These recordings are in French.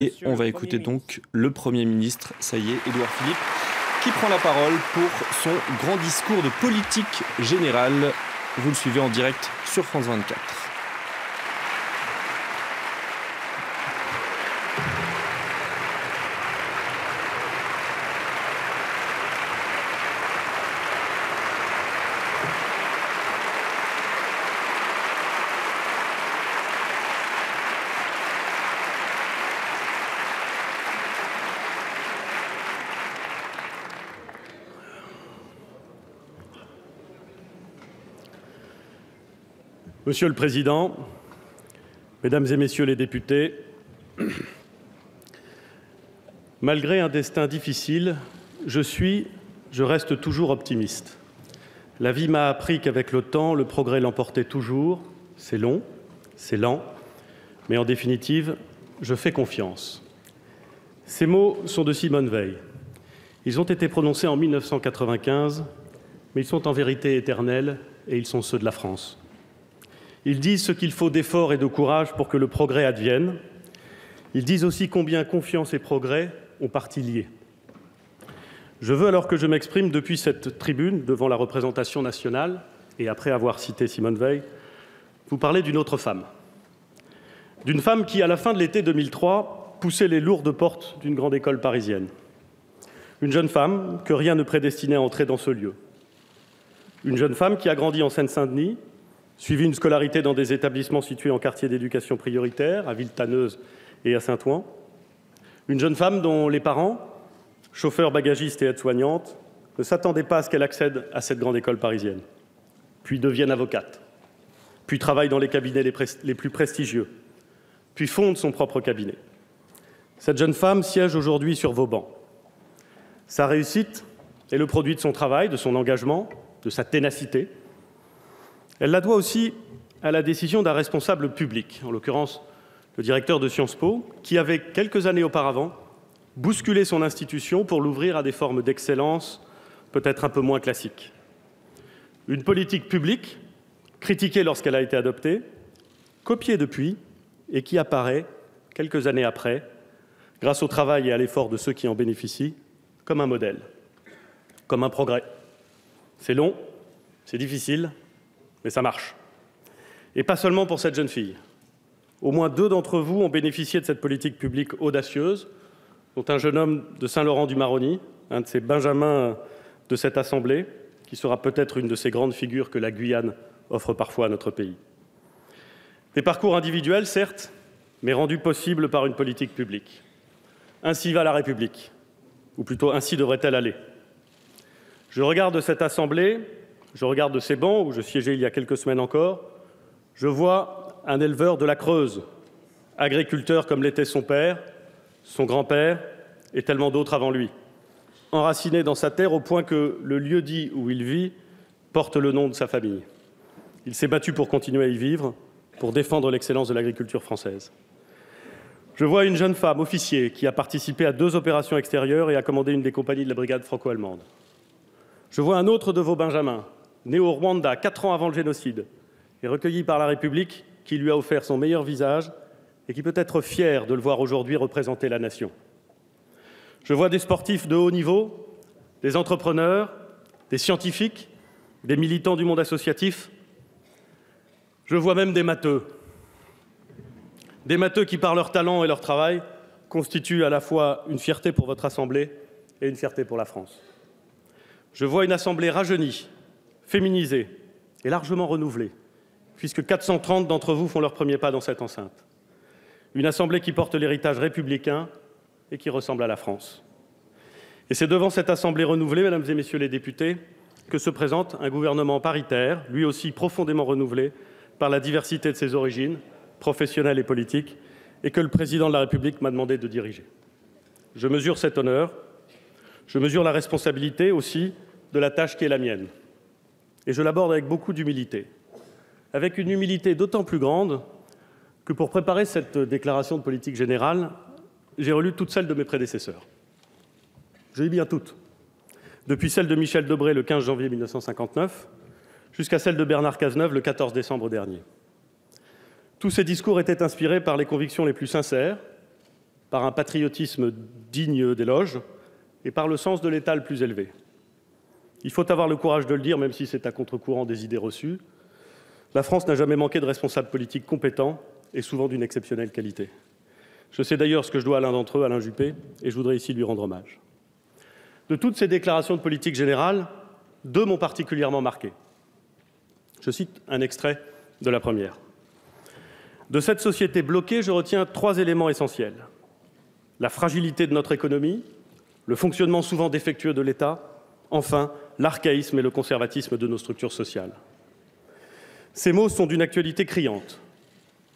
Et on va écouter donc le Premier ministre, ça y est, Édouard Philippe, qui prend la parole pour son grand discours de politique générale. Vous le suivez en direct sur France 24. Monsieur le Président, Mesdames et Messieurs les députés, malgré un destin difficile, je reste toujours optimiste. La vie m'a appris qu'avec le temps, le progrès l'emportait toujours. C'est long, c'est lent, mais en définitive, je fais confiance. Ces mots sont de Simone Veil. Ils ont été prononcés en 1995, mais ils sont en vérité éternels et ils sont ceux de la France. Ils disent ce qu'il faut d'efforts et de courage pour que le progrès advienne. Ils disent aussi combien confiance et progrès ont partie liée. Je veux, alors que je m'exprime depuis cette tribune devant la représentation nationale, et après avoir cité Simone Veil, vous parler d'une autre femme. D'une femme qui, à la fin de l'été 2003, poussait les lourdes portes d'une grande école parisienne. Une jeune femme que rien ne prédestinait à entrer dans ce lieu. Une jeune femme qui a grandi en Seine-Saint-Denis, suivi une scolarité dans des établissements situés en quartier d'éducation prioritaire, à Villetaneuse et à Saint-Ouen. Une jeune femme dont les parents, chauffeurs, bagagistes et aides-soignantes, ne s'attendaient pas à ce qu'elle accède à cette grande école parisienne, puis devienne avocate, puis travaille dans les cabinets les plus prestigieux, puis fonde son propre cabinet. Cette jeune femme siège aujourd'hui sur vos bancs. Sa réussite est le produit de son travail, de son engagement, de sa ténacité. Elle la doit aussi à la décision d'un responsable public, en l'occurrence le directeur de Sciences Po, qui avait, quelques années auparavant, bousculé son institution pour l'ouvrir à des formes d'excellence peut-être un peu moins classiques. Une politique publique, critiquée lorsqu'elle a été adoptée, copiée depuis, et qui apparaît, quelques années après, grâce au travail et à l'effort de ceux qui en bénéficient, comme un modèle, comme un progrès. C'est long, c'est difficile, mais ça marche. Et pas seulement pour cette jeune fille. Au moins 2 d'entre vous ont bénéficié de cette politique publique audacieuse, dont un jeune homme de Saint-Laurent-du-Maroni, un de ces benjamins de cette Assemblée, qui sera peut-être une de ces grandes figures que la Guyane offre parfois à notre pays. Des parcours individuels, certes, mais rendus possibles par une politique publique. Ainsi va la République, ou plutôt ainsi devrait-elle aller. Je regarde cette Assemblée, je regarde ces bancs où je siégeais il y a quelques semaines encore, je vois un éleveur de la Creuse, agriculteur comme l'était son père, son grand-père et tellement d'autres avant lui, enraciné dans sa terre au point que le lieu-dit où il vit porte le nom de sa famille. Il s'est battu pour continuer à y vivre, pour défendre l'excellence de l'agriculture française. Je vois une jeune femme, officier, qui a participé à 2 opérations extérieures et a commandé une des compagnies de la brigade franco-allemande. Je vois un autre de vos benjamins, né au Rwanda 4 ans avant le génocide, et recueilli par la République qui lui a offert son meilleur visage et qui peut être fier de le voir aujourd'hui représenter la nation. Je vois des sportifs de haut niveau, des entrepreneurs, des scientifiques, des militants du monde associatif. Je vois même des matheux. Des matheux qui, par leur talent et leur travail, constituent à la fois une fierté pour votre Assemblée et une fierté pour la France. Je vois une Assemblée rajeunie, féminisée et largement renouvelée, puisque 430 d'entre vous font leur premier pas dans cette enceinte. Une Assemblée qui porte l'héritage républicain et qui ressemble à la France. Et c'est devant cette Assemblée renouvelée, Mesdames et Messieurs les députés, que se présente un gouvernement paritaire, lui aussi profondément renouvelé par la diversité de ses origines, professionnelles et politiques, et que le Président de la République m'a demandé de diriger. Je mesure cet honneur, je mesure la responsabilité aussi de la tâche qui est la mienne. Et je l'aborde avec beaucoup d'humilité. Avec une humilité d'autant plus grande que pour préparer cette déclaration de politique générale, j'ai relu toutes celles de mes prédécesseurs. Je dis bien toutes. Depuis celle de Michel Debré le 15 janvier 1959 jusqu'à celle de Bernard Cazeneuve le 14 décembre dernier. Tous ces discours étaient inspirés par les convictions les plus sincères, par un patriotisme digne d'éloge et par le sens de l'État le plus élevé. Il faut avoir le courage de le dire, même si c'est à contre-courant des idées reçues. La France n'a jamais manqué de responsables politiques compétents et souvent d'une exceptionnelle qualité. Je sais d'ailleurs ce que je dois à l'un d'entre eux, Alain Juppé, et je voudrais ici lui rendre hommage. De toutes ces déclarations de politique générale, 2 m'ont particulièrement marqué. Je cite un extrait de la première. De cette société bloquée, je retiens 3 éléments essentiels. La fragilité de notre économie, le fonctionnement souvent défectueux de l'État, enfin, l'archaïsme et le conservatisme de nos structures sociales. Ces mots sont d'une actualité criante.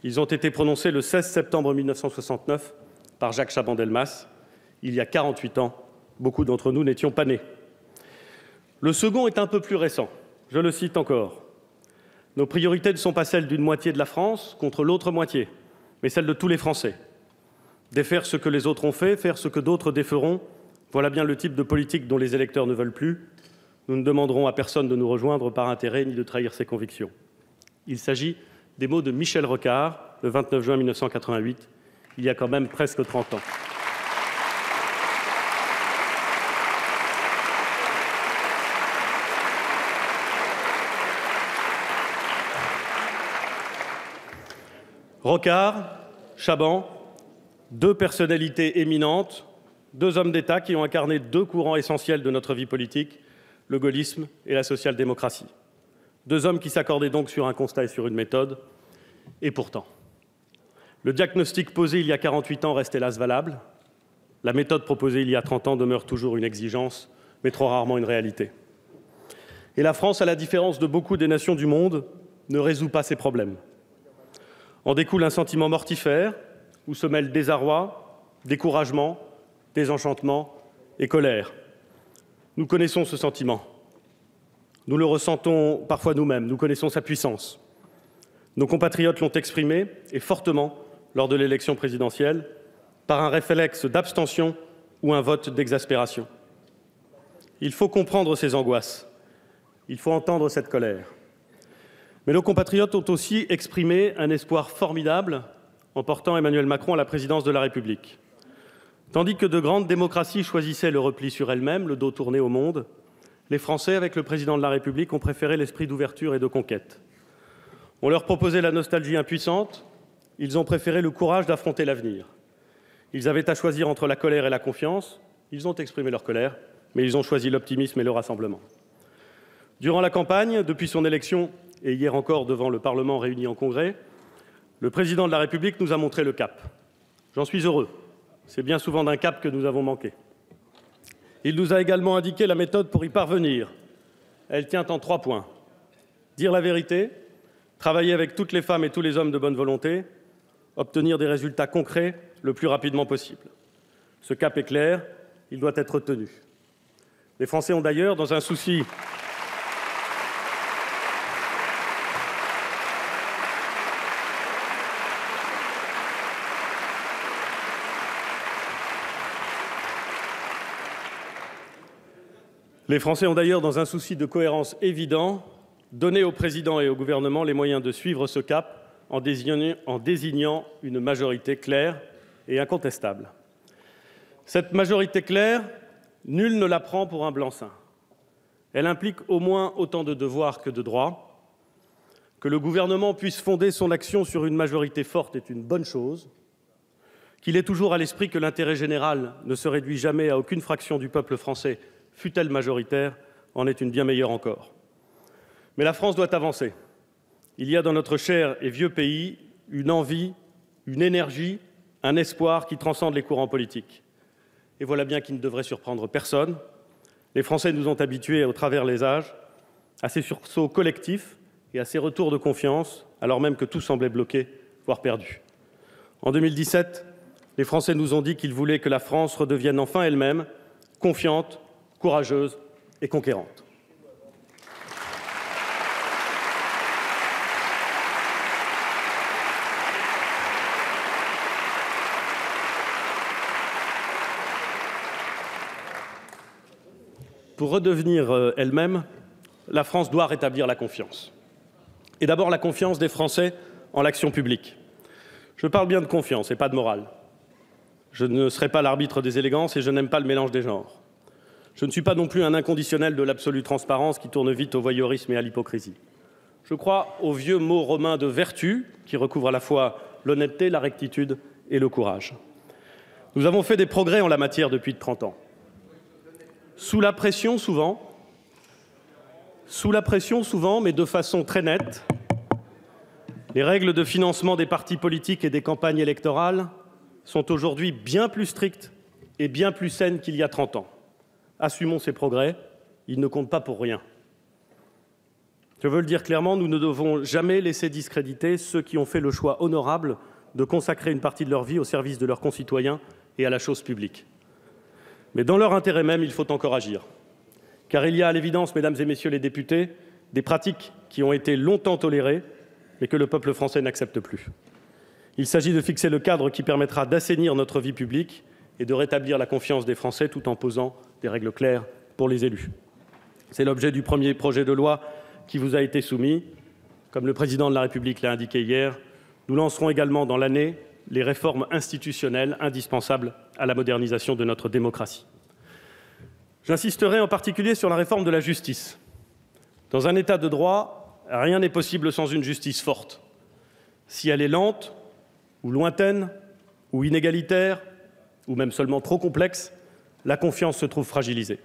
Ils ont été prononcés le 16 septembre 1969 par Jacques Chaban-Delmas. Il y a 48 ans, beaucoup d'entre nous n'étions pas nés. Le second est un peu plus récent. Je le cite encore. Nos priorités ne sont pas celles d'une moitié de la France contre l'autre moitié, mais celles de tous les Français. Défaire ce que les autres ont fait, faire ce que d'autres déferont, voilà bien le type de politique dont les électeurs ne veulent plus. Nous ne demanderons à personne de nous rejoindre par intérêt ni de trahir ses convictions. Il s'agit des mots de Michel Rocard, le 29 juin 1988, il y a quand même presque 30 ans. Rocard, Chaban, 2 personnalités éminentes, 2 hommes d'État qui ont incarné 2 courants essentiels de notre vie politique, le gaullisme et la social-démocratie. 2 hommes qui s'accordaient donc sur un constat et sur une méthode. Et pourtant, le diagnostic posé il y a 48 ans reste hélas valable. La méthode proposée il y a 30 ans demeure toujours une exigence, mais trop rarement une réalité. Et la France, à la différence de beaucoup des nations du monde, ne résout pas ces problèmes. En découle un sentiment mortifère, où se mêlent désarroi, découragement, désenchantement et colère. Nous connaissons ce sentiment. Nous le ressentons parfois nous-mêmes, nous connaissons sa puissance. Nos compatriotes l'ont exprimé, et fortement, lors de l'élection présidentielle, par un réflexe d'abstention ou un vote d'exaspération. Il faut comprendre ces angoisses. Il faut entendre cette colère. Mais nos compatriotes ont aussi exprimé un espoir formidable en portant Emmanuel Macron à la présidence de la République. Tandis que de grandes démocraties choisissaient le repli sur elles-mêmes, le dos tourné au monde, les Français, avec le président de la République, ont préféré l'esprit d'ouverture et de conquête. On leur proposait la nostalgie impuissante, ils ont préféré le courage d'affronter l'avenir. Ils avaient à choisir entre la colère et la confiance, ils ont exprimé leur colère, mais ils ont choisi l'optimisme et le rassemblement. Durant la campagne, depuis son élection, et hier encore devant le Parlement réuni en congrès, le président de la République nous a montré le cap. J'en suis heureux. C'est bien souvent d'un cap que nous avons manqué. Il nous a également indiqué la méthode pour y parvenir. Elle tient en 3 points. Dire la vérité, travailler avec toutes les femmes et tous les hommes de bonne volonté, obtenir des résultats concrets le plus rapidement possible. Ce cap est clair, il doit être tenu. Les Français ont d'ailleurs, dans un souci de cohérence évident, donné au président et au gouvernement les moyens de suivre ce cap en désignant une majorité claire et incontestable. Cette majorité claire, nul ne la prend pour un blanc-seing. Elle implique au moins autant de devoirs que de droits. Que le gouvernement puisse fonder son action sur une majorité forte est une bonne chose. Qu'il ait toujours à l'esprit que l'intérêt général ne se réduit jamais à aucune fraction du peuple français, fût-elle majoritaire, en est une bien meilleure encore. Mais la France doit avancer. Il y a dans notre cher et vieux pays une envie, une énergie, un espoir qui transcende les courants politiques. Et voilà bien qui ne devrait surprendre personne. Les Français nous ont habitués, au travers les âges, à ces sursauts collectifs et à ces retours de confiance, alors même que tout semblait bloqué, voire perdu. En 2017, les Français nous ont dit qu'ils voulaient que la France redevienne enfin elle-même, confiante, courageuse et conquérante. Pour redevenir elle-même, la France doit rétablir la confiance. Et d'abord la confiance des Français en l'action publique. Je parle bien de confiance et pas de morale. Je ne serai pas l'arbitre des élégances et je n'aime pas le mélange des genres. Je ne suis pas non plus un inconditionnel de l'absolue transparence qui tourne vite au voyeurisme et à l'hypocrisie. Je crois au vieux mot romain de vertu qui recouvre à la fois l'honnêteté, la rectitude et le courage. Nous avons fait des progrès en la matière depuis 30 ans. Sous la pression souvent, mais de façon très nette, les règles de financement des partis politiques et des campagnes électorales sont aujourd'hui bien plus strictes et bien plus saines qu'il y a 30 ans. Assumons ces progrès, ils ne comptent pas pour rien. Je veux le dire clairement, nous ne devons jamais laisser discréditer ceux qui ont fait le choix honorable de consacrer une partie de leur vie au service de leurs concitoyens et à la chose publique. Mais dans leur intérêt même, il faut encore agir. Car il y a à l'évidence, mesdames et messieurs les députés, des pratiques qui ont été longtemps tolérées, mais que le peuple français n'accepte plus. Il s'agit de fixer le cadre qui permettra d'assainir notre vie publique et de rétablir la confiance des Français tout en posant des règles claires pour les élus. C'est l'objet du premier projet de loi qui vous a été soumis. Comme le Président de la République l'a indiqué hier, nous lancerons également dans l'année les réformes institutionnelles indispensables à la modernisation de notre démocratie. J'insisterai en particulier sur la réforme de la justice. Dans un État de droit, rien n'est possible sans une justice forte. Si elle est lente, ou lointaine, ou inégalitaire, ou même seulement trop complexe, la confiance se trouve fragilisée.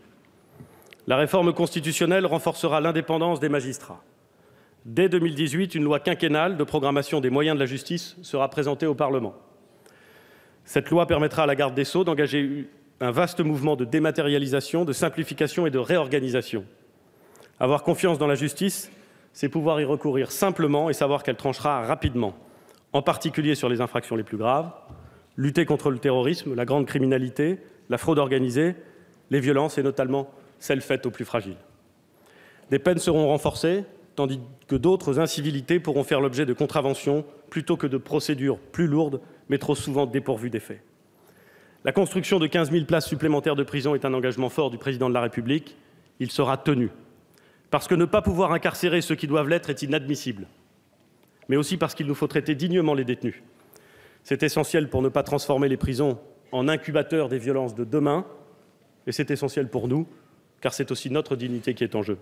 La réforme constitutionnelle renforcera l'indépendance des magistrats. Dès 2018, une loi quinquennale de programmation des moyens de la justice sera présentée au Parlement. Cette loi permettra à la garde des Sceaux d'engager un vaste mouvement de dématérialisation, de simplification et de réorganisation. Avoir confiance dans la justice, c'est pouvoir y recourir simplement et savoir qu'elle tranchera rapidement, en particulier sur les infractions les plus graves, lutter contre le terrorisme, la grande criminalité, la fraude organisée, les violences et notamment celles faites aux plus fragiles. Des peines seront renforcées, tandis que d'autres incivilités pourront faire l'objet de contraventions plutôt que de procédures plus lourdes, mais trop souvent dépourvues d'effet. La construction de 15 000 places supplémentaires de prison est un engagement fort du Président de la République. Il sera tenu. Parce que ne pas pouvoir incarcérer ceux qui doivent l'être est inadmissible, mais aussi parce qu'il nous faut traiter dignement les détenus. C'est essentiel pour ne pas transformer les prisons en incubateurs des violences de demain, et c'est essentiel pour nous, car c'est aussi notre dignité qui est en jeu.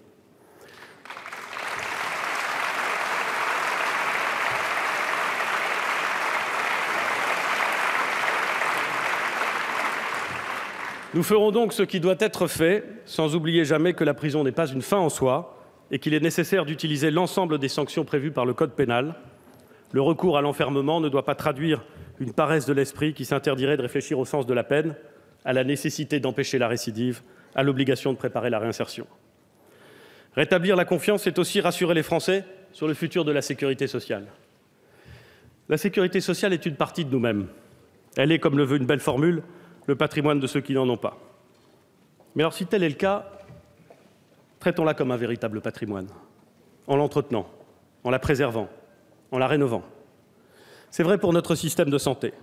Nous ferons donc ce qui doit être fait, sans oublier jamais que la prison n'est pas une fin en soi et qu'il est nécessaire d'utiliser l'ensemble des sanctions prévues par le code pénal. Le recours à l'enfermement ne doit pas traduire une paresse de l'esprit qui s'interdirait de réfléchir au sens de la peine, à la nécessité d'empêcher la récidive, à l'obligation de préparer la réinsertion. Rétablir la confiance, c'est aussi rassurer les Français sur le futur de la sécurité sociale. La sécurité sociale est une partie de nous-mêmes. Elle est, comme le veut une belle formule, le patrimoine de ceux qui n'en ont pas. Mais alors, si tel est le cas, traitons-la comme un véritable patrimoine, en l'entretenant, en la préservant, en la rénovant. C'est vrai pour notre système de santé.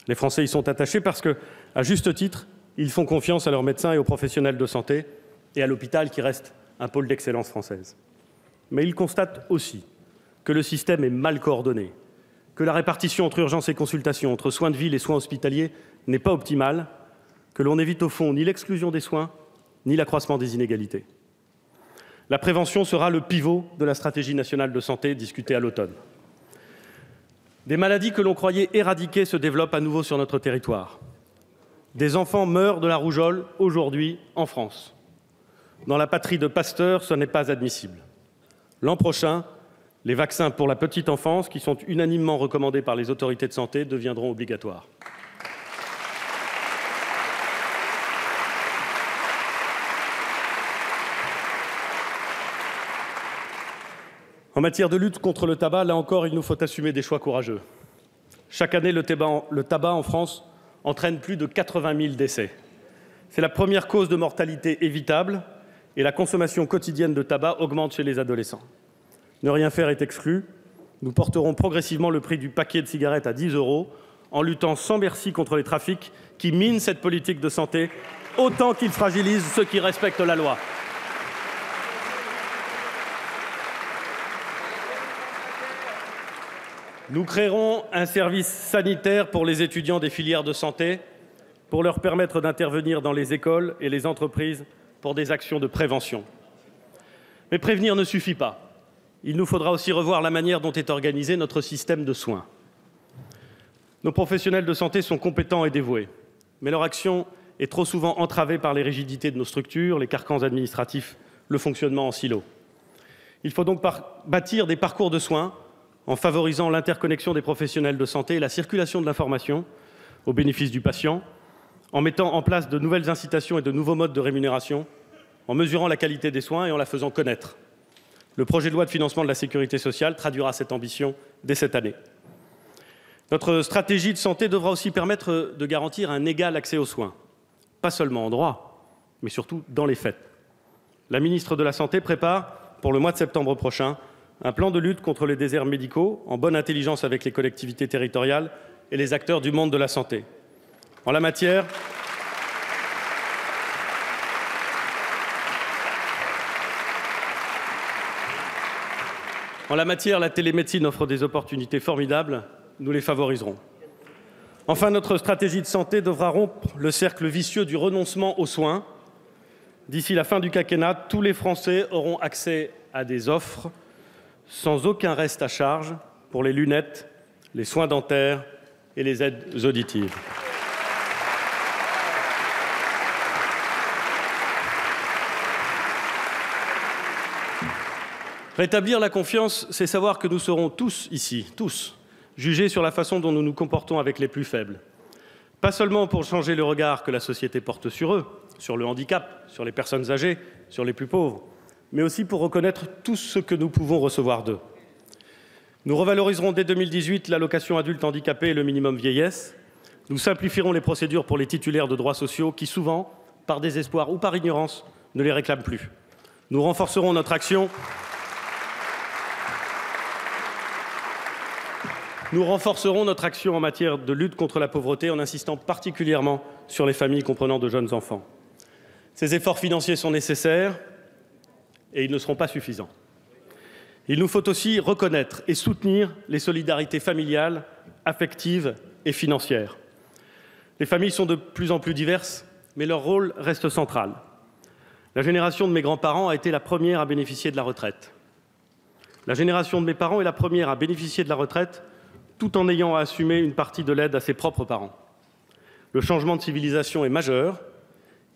Les Français y sont attachés parce que, à juste titre, ils font confiance à leurs médecins et aux professionnels de santé et à l'hôpital qui reste un pôle d'excellence française. Mais ils constatent aussi que le système est mal coordonné, que la répartition entre urgences et consultations, entre soins de ville et soins hospitaliers n'est pas optimale, que l'on n'évite au fond ni l'exclusion des soins, ni l'accroissement des inégalités. La prévention sera le pivot de la stratégie nationale de santé discutée à l'automne. Des maladies que l'on croyait éradiquées se développent à nouveau sur notre territoire. Des enfants meurent de la rougeole aujourd'hui en France. Dans la patrie de Pasteur, ce n'est pas admissible. L'an prochain, les vaccins pour la petite enfance, qui sont unanimement recommandés par les autorités de santé, deviendront obligatoires. En matière de lutte contre le tabac, là encore, il nous faut assumer des choix courageux. Chaque année, le tabac en France entraîne plus de 80 000 décès. C'est la première cause de mortalité évitable et la consommation quotidienne de tabac augmente chez les adolescents. Ne rien faire est exclu. Nous porterons progressivement le prix du paquet de cigarettes à 10 € en luttant sans merci contre les trafics qui minent cette politique de santé autant qu'ils fragilisent ceux qui respectent la loi. Nous créerons un service sanitaire pour les étudiants des filières de santé pour leur permettre d'intervenir dans les écoles et les entreprises pour des actions de prévention. Mais prévenir ne suffit pas. Il nous faudra aussi revoir la manière dont est organisé notre système de soins. Nos professionnels de santé sont compétents et dévoués, mais leur action est trop souvent entravée par les rigidités de nos structures, les carcans administratifs, le fonctionnement en silo. Il faut donc bâtir des parcours de soins en favorisant l'interconnexion des professionnels de santé et la circulation de l'information au bénéfice du patient, en mettant en place de nouvelles incitations et de nouveaux modes de rémunération, en mesurant la qualité des soins et en la faisant connaître. Le projet de loi de financement de la sécurité sociale traduira cette ambition dès cette année. Notre stratégie de santé devra aussi permettre de garantir un égal accès aux soins, pas seulement en droit, mais surtout dans les faits. La ministre de la Santé prépare, pour le mois de septembre prochain, un plan de lutte contre les déserts médicaux, en bonne intelligence avec les collectivités territoriales et les acteurs du monde de la santé. En la matière, la télémédecine offre des opportunités formidables, nous les favoriserons. Enfin, notre stratégie de santé devra rompre le cercle vicieux du renoncement aux soins. D'ici la fin du quinquennat, tous les Français auront accès à des offres sans aucun reste à charge pour les lunettes, les soins dentaires et les aides auditives. Rétablir la confiance, c'est savoir que nous serons tous ici, tous, jugés sur la façon dont nous nous comportons avec les plus faibles. Pas seulement pour changer le regard que la société porte sur eux, sur le handicap, sur les personnes âgées, sur les plus pauvres, mais aussi pour reconnaître tout ce que nous pouvons recevoir d'eux. Nous revaloriserons dès 2018 l'allocation adulte handicapé et le minimum vieillesse. Nous simplifierons les procédures pour les titulaires de droits sociaux qui, souvent, par désespoir ou par ignorance, ne les réclament plus. Nous renforcerons notre action en matière de lutte contre la pauvreté en insistant particulièrement sur les familles comprenant de jeunes enfants. Ces efforts financiers sont nécessaires et ils ne seront pas suffisants. Il nous faut aussi reconnaître et soutenir les solidarités familiales, affectives et financières. Les familles sont de plus en plus diverses, mais leur rôle reste central. La génération de mes grands-parents a été la première à bénéficier de la retraite. La génération de mes parents est la première à bénéficier de la retraite tout en ayant à assumer une partie de l'aide à ses propres parents. Le changement de civilisation est majeur.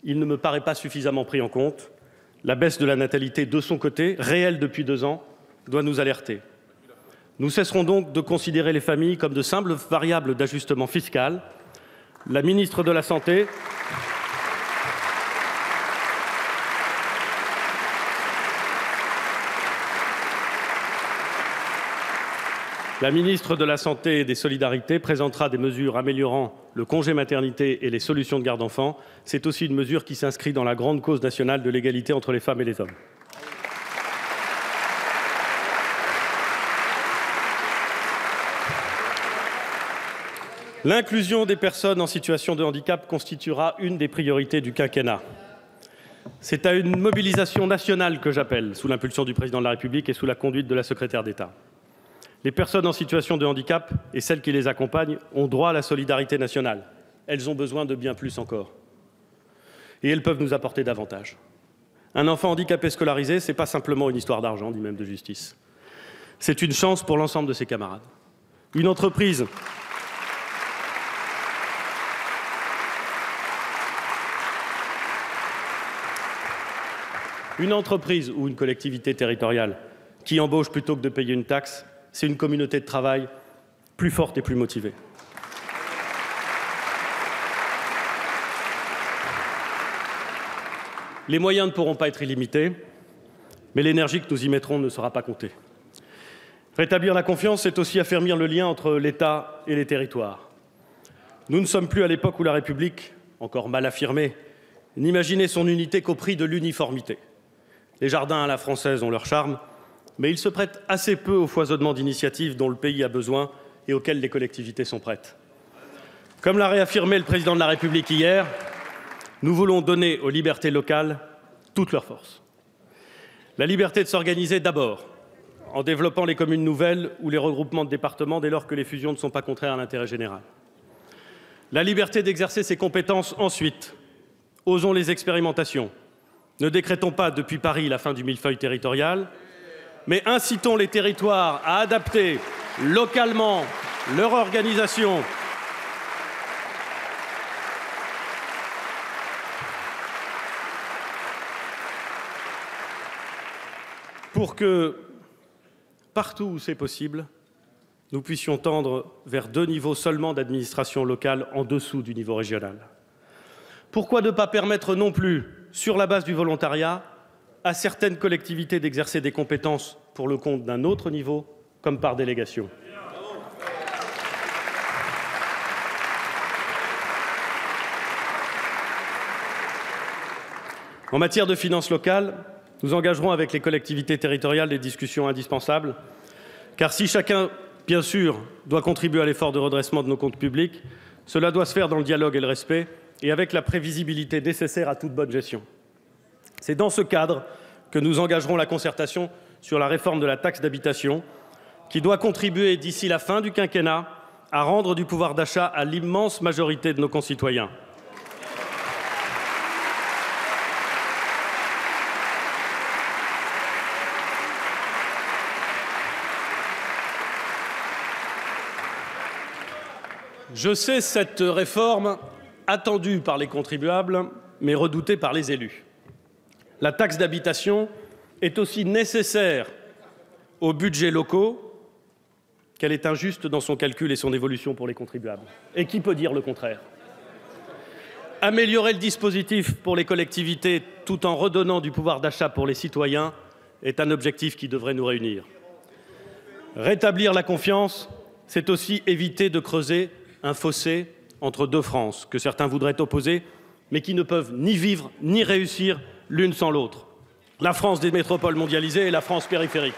Il ne me paraît pas suffisamment pris en compte. La baisse de la natalité, de son côté, réelle depuis 2 ans, doit nous alerter. Nous cesserons donc de considérer les familles comme de simples variables d'ajustement fiscal. La ministre de la Santé et des Solidarités présentera des mesures améliorant le congé maternité et les solutions de garde d'enfants. C'est aussi une mesure qui s'inscrit dans la grande cause nationale de l'égalité entre les femmes et les hommes. L'inclusion des personnes en situation de handicap constituera une des priorités du quinquennat. C'est à une mobilisation nationale que j'appelle, sous l'impulsion du Président de la République et sous la conduite de la secrétaire d'État. Les personnes en situation de handicap et celles qui les accompagnent ont droit à la solidarité nationale. Elles ont besoin de bien plus encore. Et elles peuvent nous apporter davantage. Un enfant handicapé scolarisé, ce n'est pas simplement une histoire d'argent, ni même de justice. C'est une chance pour l'ensemble de ses camarades. Une entreprise ou une collectivité territoriale qui embauche plutôt que de payer une taxe, c'est une communauté de travail plus forte et plus motivée. Les moyens ne pourront pas être illimités, mais l'énergie que nous y mettrons ne sera pas comptée. Rétablir la confiance, c'est aussi affermir le lien entre l'État et les territoires. Nous ne sommes plus à l'époque où la République, encore mal affirmée, n'imaginait son unité qu'au prix de l'uniformité. Les jardins à la française ont leur charme, mais ils se prêtent assez peu au foisonnement d'initiatives dont le pays a besoin et auxquelles les collectivités sont prêtes. Comme l'a réaffirmé le Président de la République hier, nous voulons donner aux libertés locales toute leur force. La liberté de s'organiser d'abord, en développant les communes nouvelles ou les regroupements de départements dès lors que les fusions ne sont pas contraires à l'intérêt général. La liberté d'exercer ses compétences ensuite. Osons les expérimentations. Ne décrétons pas depuis Paris la fin du millefeuille territorial, mais incitons les territoires à adapter localement leur organisation pour que, partout où c'est possible, nous puissions tendre vers 2 niveaux seulement d'administration locale en dessous du niveau régional. Pourquoi ne pas permettre non plus, sur la base du volontariat, à certaines collectivités d'exercer des compétences pour le compte d'un autre niveau, comme par délégation? En matière de finances locales, nous engagerons avec les collectivités territoriales des discussions indispensables, car si chacun, bien sûr, doit contribuer à l'effort de redressement de nos comptes publics, cela doit se faire dans le dialogue et le respect, et avec la prévisibilité nécessaire à toute bonne gestion. C'est dans ce cadre que nous engagerons la concertation sur la réforme de la taxe d'habitation, qui doit contribuer d'ici la fin du quinquennat à rendre du pouvoir d'achat à l'immense majorité de nos concitoyens. Je sais cette réforme attendue par les contribuables, mais redoutée par les élus. La taxe d'habitation est aussi nécessaire aux budgets locaux qu'elle est injuste dans son calcul et son évolution pour les contribuables. Et qui peut dire le contraire? Améliorer le dispositif pour les collectivités tout en redonnant du pouvoir d'achat pour les citoyens est un objectif qui devrait nous réunir. Rétablir la confiance, c'est aussi éviter de creuser un fossé entre 2 France que certains voudraient opposer, mais qui ne peuvent ni vivre ni réussir l'une sans l'autre. La France des métropoles mondialisées et la France périphérique.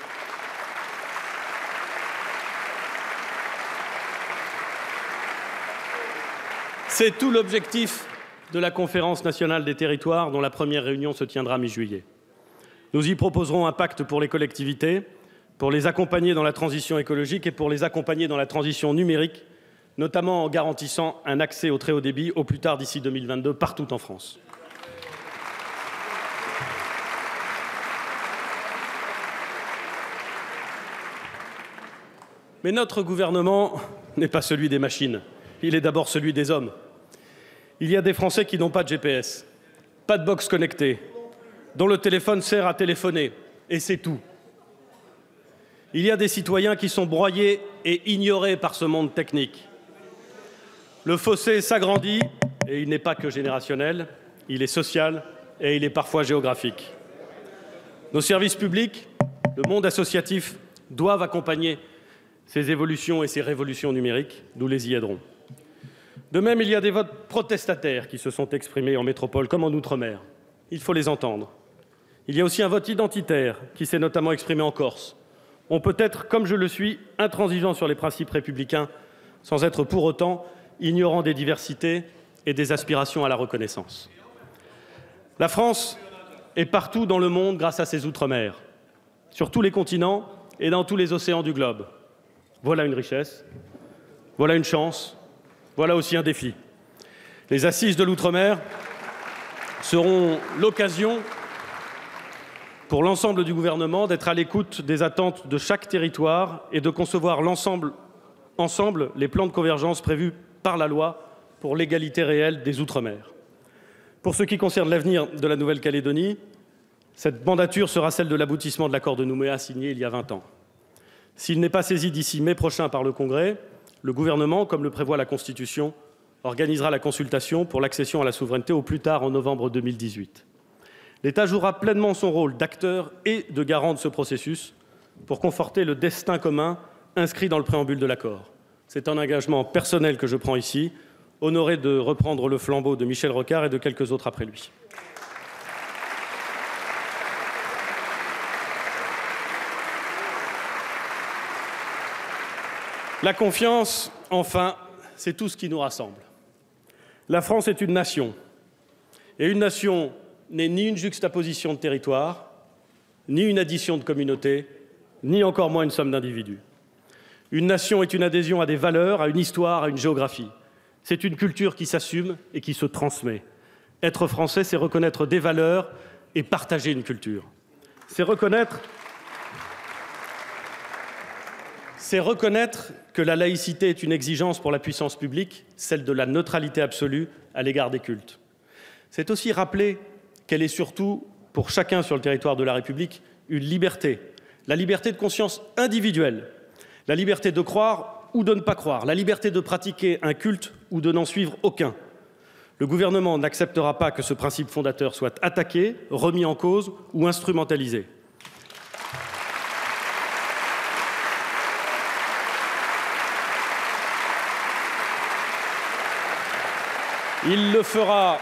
C'est tout l'objectif de la Conférence nationale des territoires, dont la première réunion se tiendra mi-juillet. Nous y proposerons un pacte pour les collectivités, pour les accompagner dans la transition écologique et pour les accompagner dans la transition numérique, notamment en garantissant un accès au très haut débit au plus tard d'ici 2022 partout en France. Mais notre gouvernement n'est pas celui des machines, il est d'abord celui des hommes. Il y a des Français qui n'ont pas de GPS, pas de box connectée, dont le téléphone sert à téléphoner, et c'est tout. Il y a des citoyens qui sont broyés et ignorés par ce monde technique. Le fossé s'agrandit, et il n'est pas que générationnel, il est social et il est parfois géographique. Nos services publics, le monde associatif, doivent accompagner ces évolutions et ces révolutions numériques. Nous les y aiderons. De même, il y a des votes protestataires qui se sont exprimés en métropole comme en Outre-mer. Il faut les entendre. Il y a aussi un vote identitaire qui s'est notamment exprimé en Corse. On peut être, comme je le suis, intransigeant sur les principes républicains sans être pour autant ignorant des diversités et des aspirations à la reconnaissance. La France est partout dans le monde grâce à ses outre-mer, sur tous les continents et dans tous les océans du globe. Voilà une richesse, voilà une chance, voilà aussi un défi. Les assises de l'outre-mer seront l'occasion pour l'ensemble du gouvernement d'être à l'écoute des attentes de chaque territoire et de concevoir ensemble les plans de convergence prévus par la loi pour l'égalité réelle des Outre-mer. Pour ce qui concerne l'avenir de la Nouvelle-Calédonie, cette mandature sera celle de l'aboutissement de l'accord de Nouméa signé il y a 20 ans. S'il n'est pas saisi d'ici mai prochain par le Congrès, le gouvernement, comme le prévoit la Constitution, organisera la consultation pour l'accession à la souveraineté au plus tard en novembre 2018. L'État jouera pleinement son rôle d'acteur et de garant de ce processus pour conforter le destin commun inscrit dans le préambule de l'accord. C'est un engagement personnel que je prends ici, honoré de reprendre le flambeau de Michel Rocard et de quelques autres après lui. La confiance, enfin, c'est tout ce qui nous rassemble. La France est une nation, et une nation n'est ni une juxtaposition de territoires, ni une addition de communautés, ni encore moins une somme d'individus. Une nation est une adhésion à des valeurs, à une histoire, à une géographie. C'est une culture qui s'assume et qui se transmet. Être français, c'est reconnaître des valeurs et partager une culture. C'est reconnaître que la laïcité est une exigence pour la puissance publique, celle de la neutralité absolue à l'égard des cultes. C'est aussi rappeler qu'elle est surtout, pour chacun sur le territoire de la République, une liberté. La liberté de conscience individuelle, la liberté de croire ou de ne pas croire, la liberté de pratiquer un culte ou de n'en suivre aucun. Le gouvernement n'acceptera pas que ce principe fondateur soit attaqué, remis en cause ou instrumentalisé. Il le fera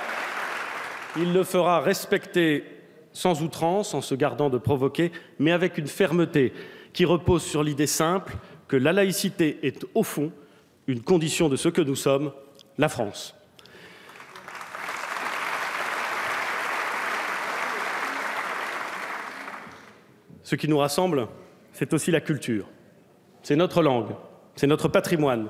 respecter sans outrance, en se gardant de provoquer, mais avec une fermeté qui repose sur l'idée simple que la laïcité est, au fond, une condition de ce que nous sommes, la France. Ce qui nous rassemble, c'est aussi la culture. C'est notre langue, c'est notre patrimoine,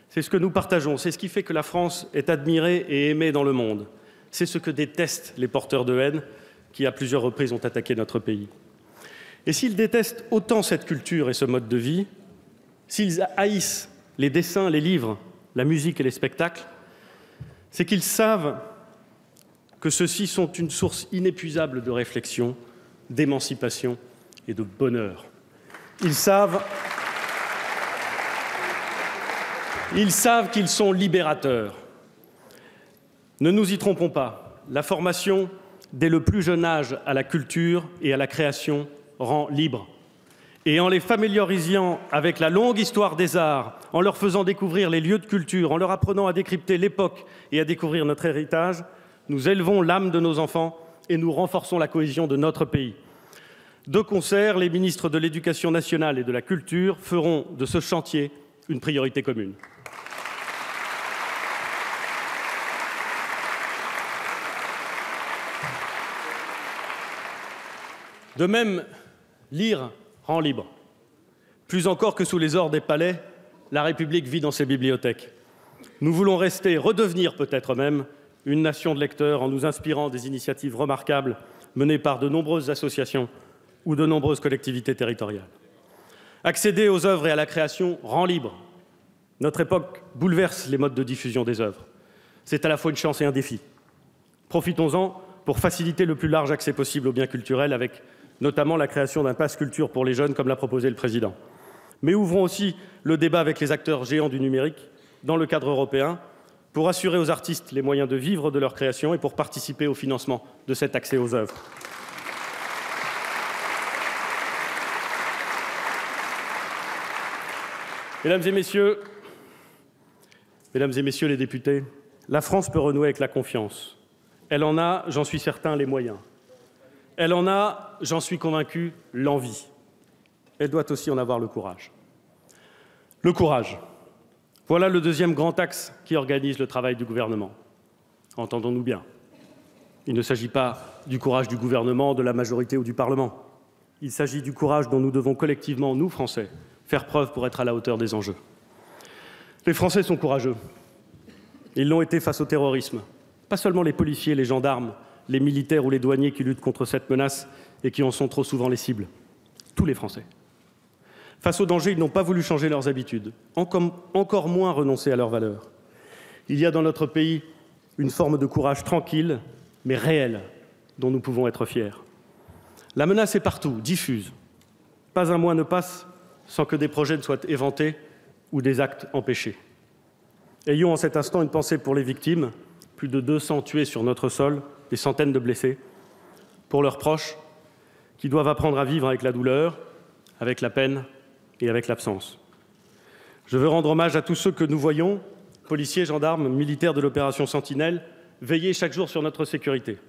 c'est ce que nous partageons, c'est ce qui fait que la France est admirée et aimée dans le monde. C'est ce que détestent les porteurs de haine qui, à plusieurs reprises, ont attaqué notre pays. Et s'ils détestent autant cette culture et ce mode de vie, s'ils haïssent les dessins, les livres, la musique et les spectacles, c'est qu'ils savent que ceux-ci sont une source inépuisable de réflexion, d'émancipation et de bonheur. Ils savent qu'ils sont libérateurs. Ne nous y trompons pas, la formation dès le plus jeune âge à la culture et à la création rend libre. Et en les familiarisant avec la longue histoire des arts, en leur faisant découvrir les lieux de culture, en leur apprenant à décrypter l'époque et à découvrir notre héritage, nous élevons l'âme de nos enfants et nous renforçons la cohésion de notre pays. De concert, les ministres de l'Éducation nationale et de la Culture feront de ce chantier une priorité commune. De même, lire rend libre. Plus encore que sous les ors des palais, la République vit dans ses bibliothèques. Nous voulons redevenir peut-être même, une nation de lecteurs en nous inspirant des initiatives remarquables menées par de nombreuses associations ou de nombreuses collectivités territoriales. Accéder aux œuvres et à la création rend libre. Notre époque bouleverse les modes de diffusion des œuvres. C'est à la fois une chance et un défi. Profitons-en pour faciliter le plus large accès possible aux biens culturels avec notamment la création d'un pass culture pour les jeunes, comme l'a proposé le président. Mais ouvrons aussi le débat avec les acteurs géants du numérique, dans le cadre européen, pour assurer aux artistes les moyens de vivre de leur création et pour participer au financement de cet accès aux œuvres. Mesdames et messieurs les députés, la France peut renouer avec la confiance. Elle en a, j'en suis certain, les moyens. Elle en a, j'en suis convaincu, l'envie. Elle doit aussi en avoir le courage. Le courage. Voilà le deuxième grand axe qui organise le travail du gouvernement. Entendons-nous bien. Il ne s'agit pas du courage du gouvernement, de la majorité ou du Parlement. Il s'agit du courage dont nous devons collectivement, nous Français, faire preuve pour être à la hauteur des enjeux. Les Français sont courageux. Ils l'ont été face au terrorisme. Pas seulement les policiers, les gendarmes, les militaires ou les douaniers qui luttent contre cette menace et qui en sont trop souvent les cibles. Tous les Français. Face au danger, ils n'ont pas voulu changer leurs habitudes, encore moins renoncer à leurs valeurs. Il y a dans notre pays une forme de courage tranquille, mais réel, dont nous pouvons être fiers. La menace est partout, diffuse. Pas un mois ne passe sans que des projets ne soient éventés ou des actes empêchés. Ayons en cet instant une pensée pour les victimes, plus de 200 tués sur notre sol, des centaines de blessés, pour leurs proches, qui doivent apprendre à vivre avec la douleur, avec la peine et avec l'absence. Je veux rendre hommage à tous ceux que nous voyons, policiers, gendarmes, militaires de l'opération Sentinelle, veiller chaque jour sur notre sécurité.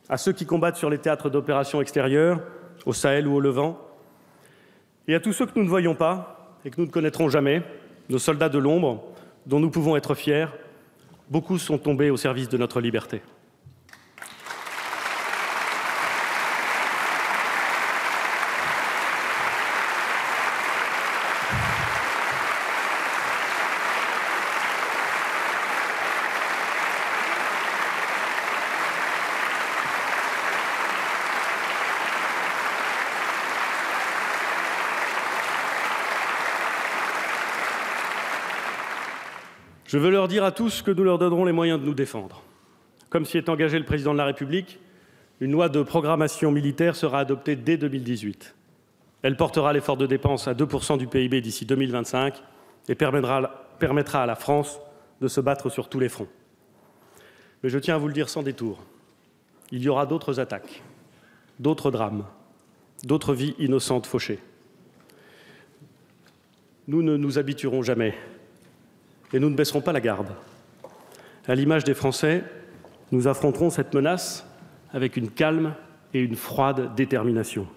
À ceux qui combattent sur les théâtres d'opérations extérieures, au Sahel ou au Levant, et à tous ceux que nous ne voyons pas et que nous ne connaîtrons jamais, nos soldats de l'ombre, dont nous pouvons être fiers. Beaucoup sont tombés au service de notre liberté. Je veux leur dire à tous que nous leur donnerons les moyens de nous défendre. Comme s'y est engagé le président de la République, une loi de programmation militaire sera adoptée dès 2018. Elle portera l'effort de dépense à 2% du PIB d'ici 2025 et permettra à la France de se battre sur tous les fronts. Mais je tiens à vous le dire sans détour, il y aura d'autres attaques, d'autres drames, d'autres vies innocentes fauchées. Nous ne nous habituerons jamais et nous ne baisserons pas la garde. À l'image des Français, nous affronterons cette menace avec une calme et une froide détermination.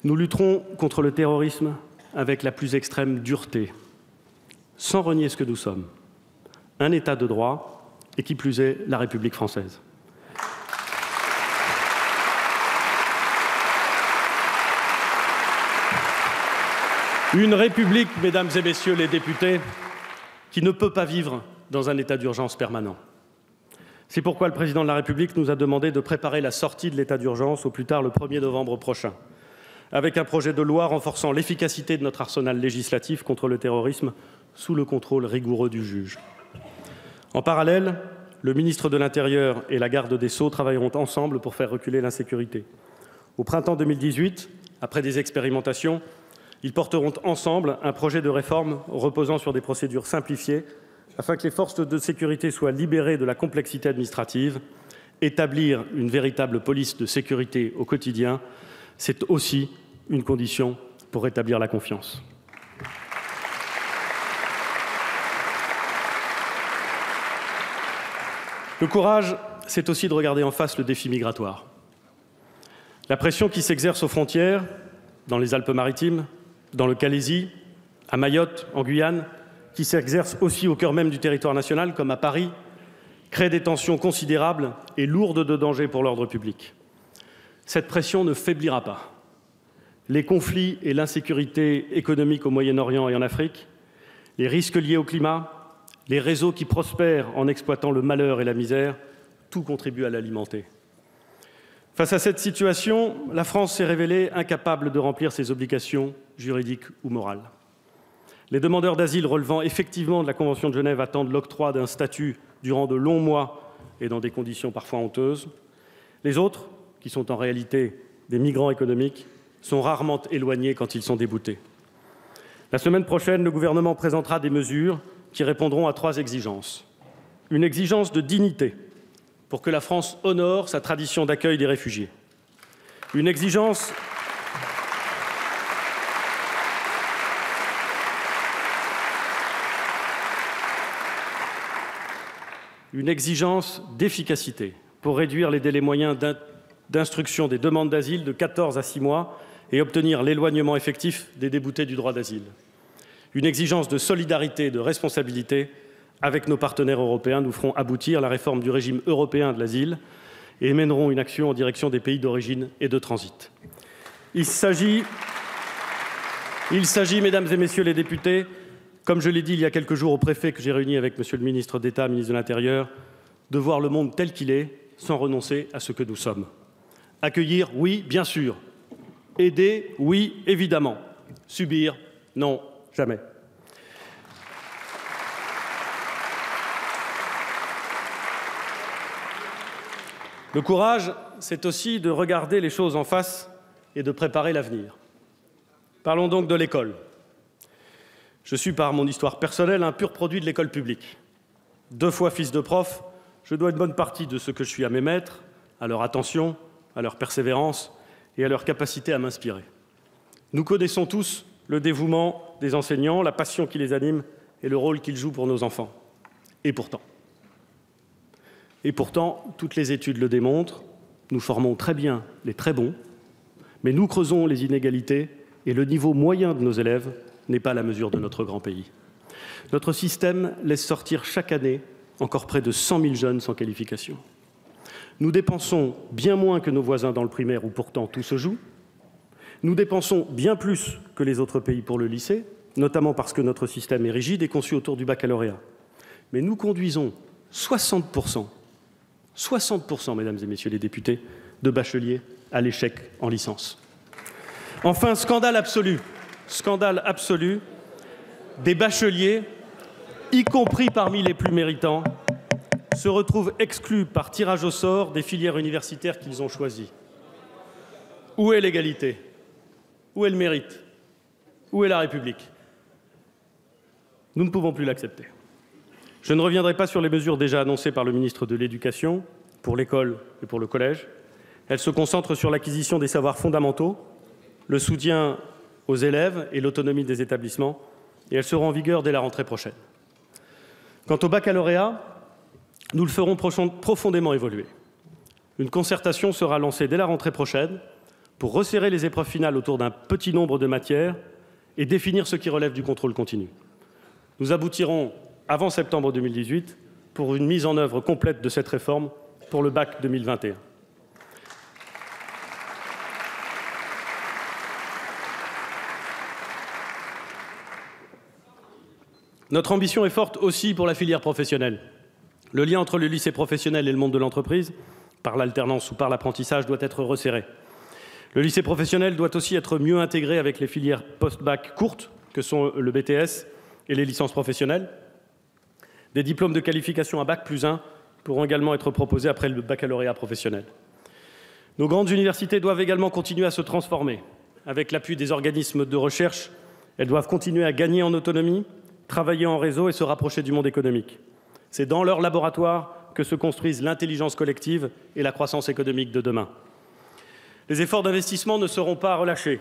Nous lutterons contre le terrorisme avec la plus extrême dureté, sans renier ce que nous sommes, un État de droit et qui plus est la République française. Une République, mesdames et messieurs les députés, qui ne peut pas vivre dans un état d'urgence permanent. C'est pourquoi le président de la République nous a demandé de préparer la sortie de l'état d'urgence au plus tard le 1er novembre prochain, avec un projet de loi renforçant l'efficacité de notre arsenal législatif contre le terrorisme sous le contrôle rigoureux du juge. En parallèle, le ministre de l'Intérieur et la garde des Sceaux travailleront ensemble pour faire reculer l'insécurité. Au printemps 2018, après des expérimentations, ils porteront ensemble un projet de réforme reposant sur des procédures simplifiées afin que les forces de sécurité soient libérées de la complexité administrative. Établir une véritable police de sécurité au quotidien, c'est aussi une condition pour rétablir la confiance. Le courage, c'est aussi de regarder en face le défi migratoire. La pression qui s'exerce aux frontières, dans les Alpes-Maritimes, dans le Calaisis, à Mayotte, en Guyane, qui s'exerce aussi au cœur même du territoire national, comme à Paris, crée des tensions considérables et lourdes de dangers pour l'ordre public. Cette pression ne faiblira pas. Les conflits et l'insécurité économique au Moyen-Orient et en Afrique, les risques liés au climat, les réseaux qui prospèrent en exploitant le malheur et la misère, tout contribue à l'alimenter. Face à cette situation, la France s'est révélée incapable de remplir ses obligations juridiques ou morales. Les demandeurs d'asile relevant effectivement de la Convention de Genève attendent l'octroi d'un statut durant de longs mois et dans des conditions parfois honteuses. Les autres, qui sont en réalité des migrants économiques, sont rarement éloignés quand ils sont déboutés. La semaine prochaine, le gouvernement présentera des mesures qui répondront à 3 exigences. Une exigence de dignité, pour que la France honore sa tradition d'accueil des réfugiés. Une exigence d'efficacité pour réduire les délais moyens d'instruction des demandes d'asile de 14 à 6 mois et obtenir l'éloignement effectif des déboutés du droit d'asile. Une exigence de solidarité et de responsabilité. Avec nos partenaires européens, nous ferons aboutir la réforme du régime européen de l'asile et mènerons une action en direction des pays d'origine et de transit. Il s'agit, mesdames et messieurs les députés, comme je l'ai dit il y a quelques jours au préfet que j'ai réuni avec monsieur le ministre d'État, ministre de l'Intérieur, de voir le monde tel qu'il est, sans renoncer à ce que nous sommes. Accueillir, oui, bien sûr. Aider, oui, évidemment. Subir, non, jamais. Le courage, c'est aussi de regarder les choses en face et de préparer l'avenir. Parlons donc de l'école. Je suis, par mon histoire personnelle, un pur produit de l'école publique. 2 fois fils de prof, je dois une bonne partie de ce que je suis à mes maîtres, à leur attention, à leur persévérance et à leur capacité à m'inspirer. Nous connaissons tous le dévouement des enseignants, la passion qui les anime et le rôle qu'ils jouent pour nos enfants. Et pourtant, toutes les études le démontrent, nous formons très bien les très bons, mais nous creusons les inégalités et le niveau moyen de nos élèves n'est pas à la mesure de notre grand pays. Notre système laisse sortir chaque année encore près de 100 000 jeunes sans qualification. Nous dépensons bien moins que nos voisins dans le primaire où pourtant tout se joue. Nous dépensons bien plus que les autres pays pour le lycée, notamment parce que notre système est rigide et conçu autour du baccalauréat. Mais nous conduisons 60%, mesdames et messieurs les députés, de bacheliers à l'échec en licence. Enfin, scandale absolu, des bacheliers y compris parmi les plus méritants, se retrouvent exclus par tirage au sort des filières universitaires qu'ils ont choisies. Où est l'égalité? Où est le mérite? Où est la République? Nous ne pouvons plus l'accepter. Je ne reviendrai pas sur les mesures déjà annoncées par le ministre de l'Éducation pour l'école et pour le collège. Elles se concentrent sur l'acquisition des savoirs fondamentaux, le soutien aux élèves et l'autonomie des établissements, et elles seront en vigueur dès la rentrée prochaine. Quant au baccalauréat, nous le ferons profondément évoluer. Une concertation sera lancée dès la rentrée prochaine pour resserrer les épreuves finales autour d'un petit nombre de matières et définir ce qui relève du contrôle continu. Nous aboutirons avant septembre 2018 pour une mise en œuvre complète de cette réforme pour le bac 2021. Notre ambition est forte aussi pour la filière professionnelle. Le lien entre le lycée professionnel et le monde de l'entreprise, par l'alternance ou par l'apprentissage, doit être resserré. Le lycée professionnel doit aussi être mieux intégré avec les filières post-bac courtes, que sont le BTS et les licences professionnelles. Des diplômes de qualification à bac+1 pourront également être proposés après le baccalauréat professionnel. Nos grandes universités doivent également continuer à se transformer. Avec l'appui des organismes de recherche, elles doivent continuer à gagner en autonomie, travailler en réseau et se rapprocher du monde économique. C'est dans leur laboratoire que se construisent l'intelligence collective et la croissance économique de demain. Les efforts d'investissement ne seront pas relâchés.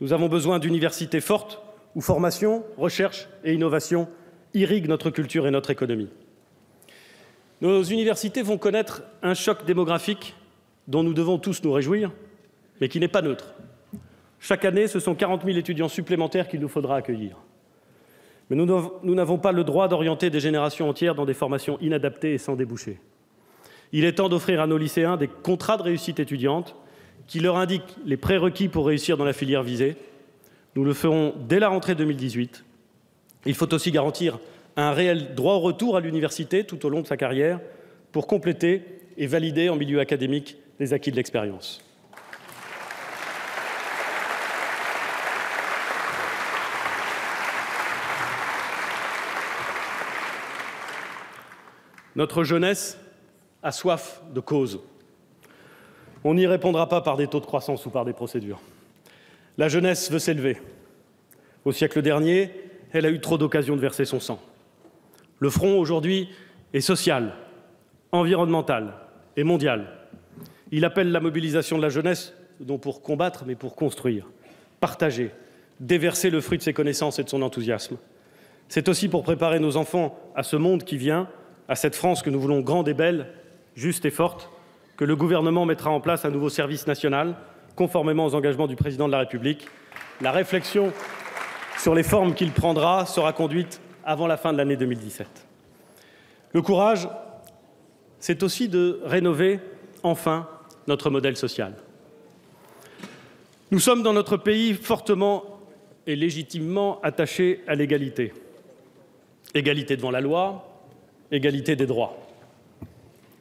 Nous avons besoin d'universités fortes où formation, recherche et innovation irriguent notre culture et notre économie. Nos universités vont connaître un choc démographique dont nous devons tous nous réjouir, mais qui n'est pas neutre. Chaque année, ce sont 40 000 étudiants supplémentaires qu'il nous faudra accueillir. Mais nous n'avons pas le droit d'orienter des générations entières dans des formations inadaptées et sans débouchés. Il est temps d'offrir à nos lycéens des contrats de réussite étudiante qui leur indiquent les prérequis pour réussir dans la filière visée. Nous le ferons dès la rentrée 2018. Il faut aussi garantir un réel droit au retour à l'université tout au long de sa carrière pour compléter et valider en milieu académique les acquis de l'expérience. Notre jeunesse a soif de cause. On n'y répondra pas par des taux de croissance ou par des procédures. La jeunesse veut s'élever. Au siècle dernier, elle a eu trop d'occasions de verser son sang. Le front, aujourd'hui, est social, environnemental et mondial. Il appelle la mobilisation de la jeunesse, non pour combattre, mais pour construire, partager, déverser le fruit de ses connaissances et de son enthousiasme. C'est aussi pour préparer nos enfants à ce monde qui vient, à cette France que nous voulons grande et belle, juste et forte, que le gouvernement mettra en place un nouveau service national, conformément aux engagements du président de la République. La réflexion sur les formes qu'il prendra sera conduite avant la fin de l'année 2017. Le courage, c'est aussi de rénover enfin notre modèle social. Nous sommes dans notre pays fortement et légitimement attachés à l'égalité. Égalité devant la loi, égalité des droits.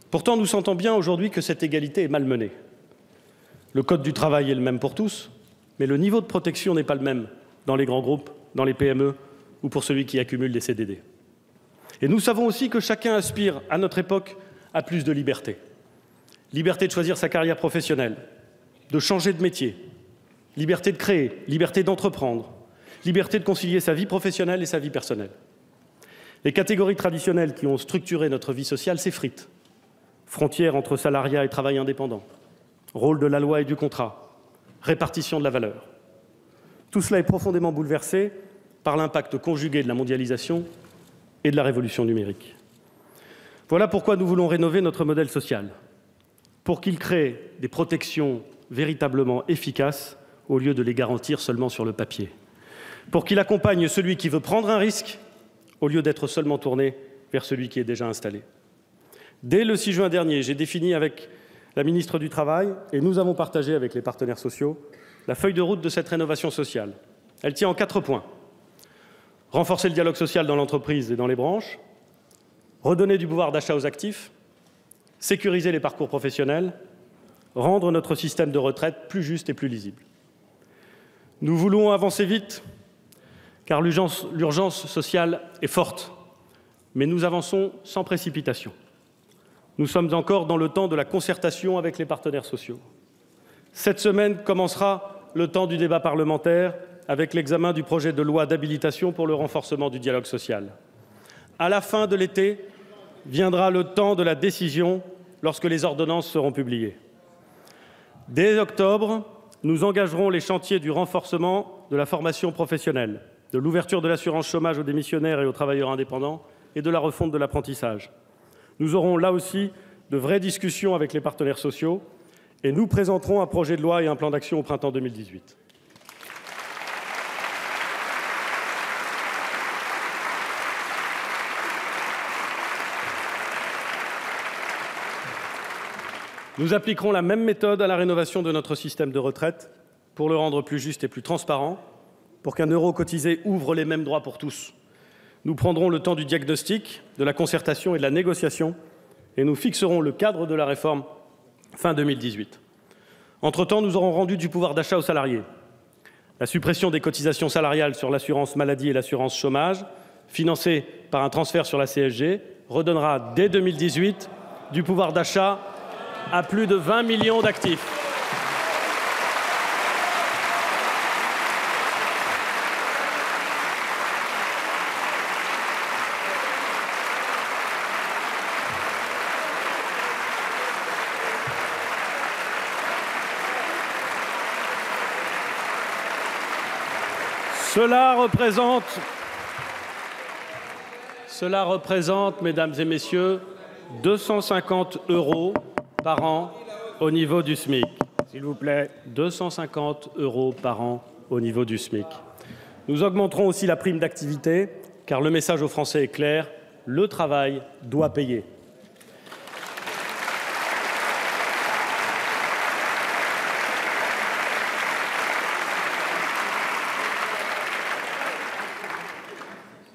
Pourtant, nous sentons bien aujourd'hui que cette égalité est malmenée. Le code du travail est le même pour tous, mais le niveau de protection n'est pas le même dans les grands groupes, dans les PME ou pour celui qui accumule des CDD. Et nous savons aussi que chacun aspire, à notre époque, à plus de liberté. Liberté de choisir sa carrière professionnelle, de changer de métier, liberté de créer, liberté d'entreprendre, liberté de concilier sa vie professionnelle et sa vie personnelle. Les catégories traditionnelles qui ont structuré notre vie sociale s'effritent. Frontières entre salariat et travail indépendant, rôle de la loi et du contrat, répartition de la valeur. Tout cela est profondément bouleversé par l'impact conjugué de la mondialisation et de la révolution numérique. Voilà pourquoi nous voulons rénover notre modèle social, pour qu'il crée des protections véritablement efficaces au lieu de les garantir seulement sur le papier, pour qu'il accompagne celui qui veut prendre un risque au lieu d'être seulement tourné vers celui qui est déjà installé. Dès le 6 juin dernier, j'ai défini avec la ministre du Travail, et nous avons partagé avec les partenaires sociaux, la feuille de route de cette rénovation sociale. Elle tient en 4 points. Renforcer le dialogue social dans l'entreprise et dans les branches, redonner du pouvoir d'achat aux actifs, sécuriser les parcours professionnels, rendre notre système de retraite plus juste et plus lisible. Nous voulons avancer vite, car l'urgence sociale est forte. Mais nous avançons sans précipitation. Nous sommes encore dans le temps de la concertation avec les partenaires sociaux. Cette semaine commencera le temps du débat parlementaire avec l'examen du projet de loi d'habilitation pour le renforcement du dialogue social. À la fin de l'été viendra le temps de la décision lorsque les ordonnances seront publiées. Dès octobre, nous engagerons les chantiers du renforcement de la formation professionnelle, de l'ouverture de l'assurance chômage aux démissionnaires et aux travailleurs indépendants et de la refonte de l'apprentissage. Nous aurons là aussi de vraies discussions avec les partenaires sociaux et nous présenterons un projet de loi et un plan d'action au printemps 2018. Nous appliquerons la même méthode à la rénovation de notre système de retraite pour le rendre plus juste et plus transparent, pour qu'un euro cotisé ouvre les mêmes droits pour tous. Nous prendrons le temps du diagnostic, de la concertation et de la négociation, et nous fixerons le cadre de la réforme fin 2018. Entre-temps, nous aurons rendu du pouvoir d'achat aux salariés. La suppression des cotisations salariales sur l'assurance maladie et l'assurance chômage, financée par un transfert sur la CSG, redonnera dès 2018 du pouvoir d'achat à plus de 20 millions d'actifs. Cela représente, mesdames et messieurs, 250 € par an au niveau du SMIC. S'il vous plaît. 250 € par an au niveau du SMIC. Nous augmenterons aussi la prime d'activité, car le message aux Français est clair, le travail doit payer.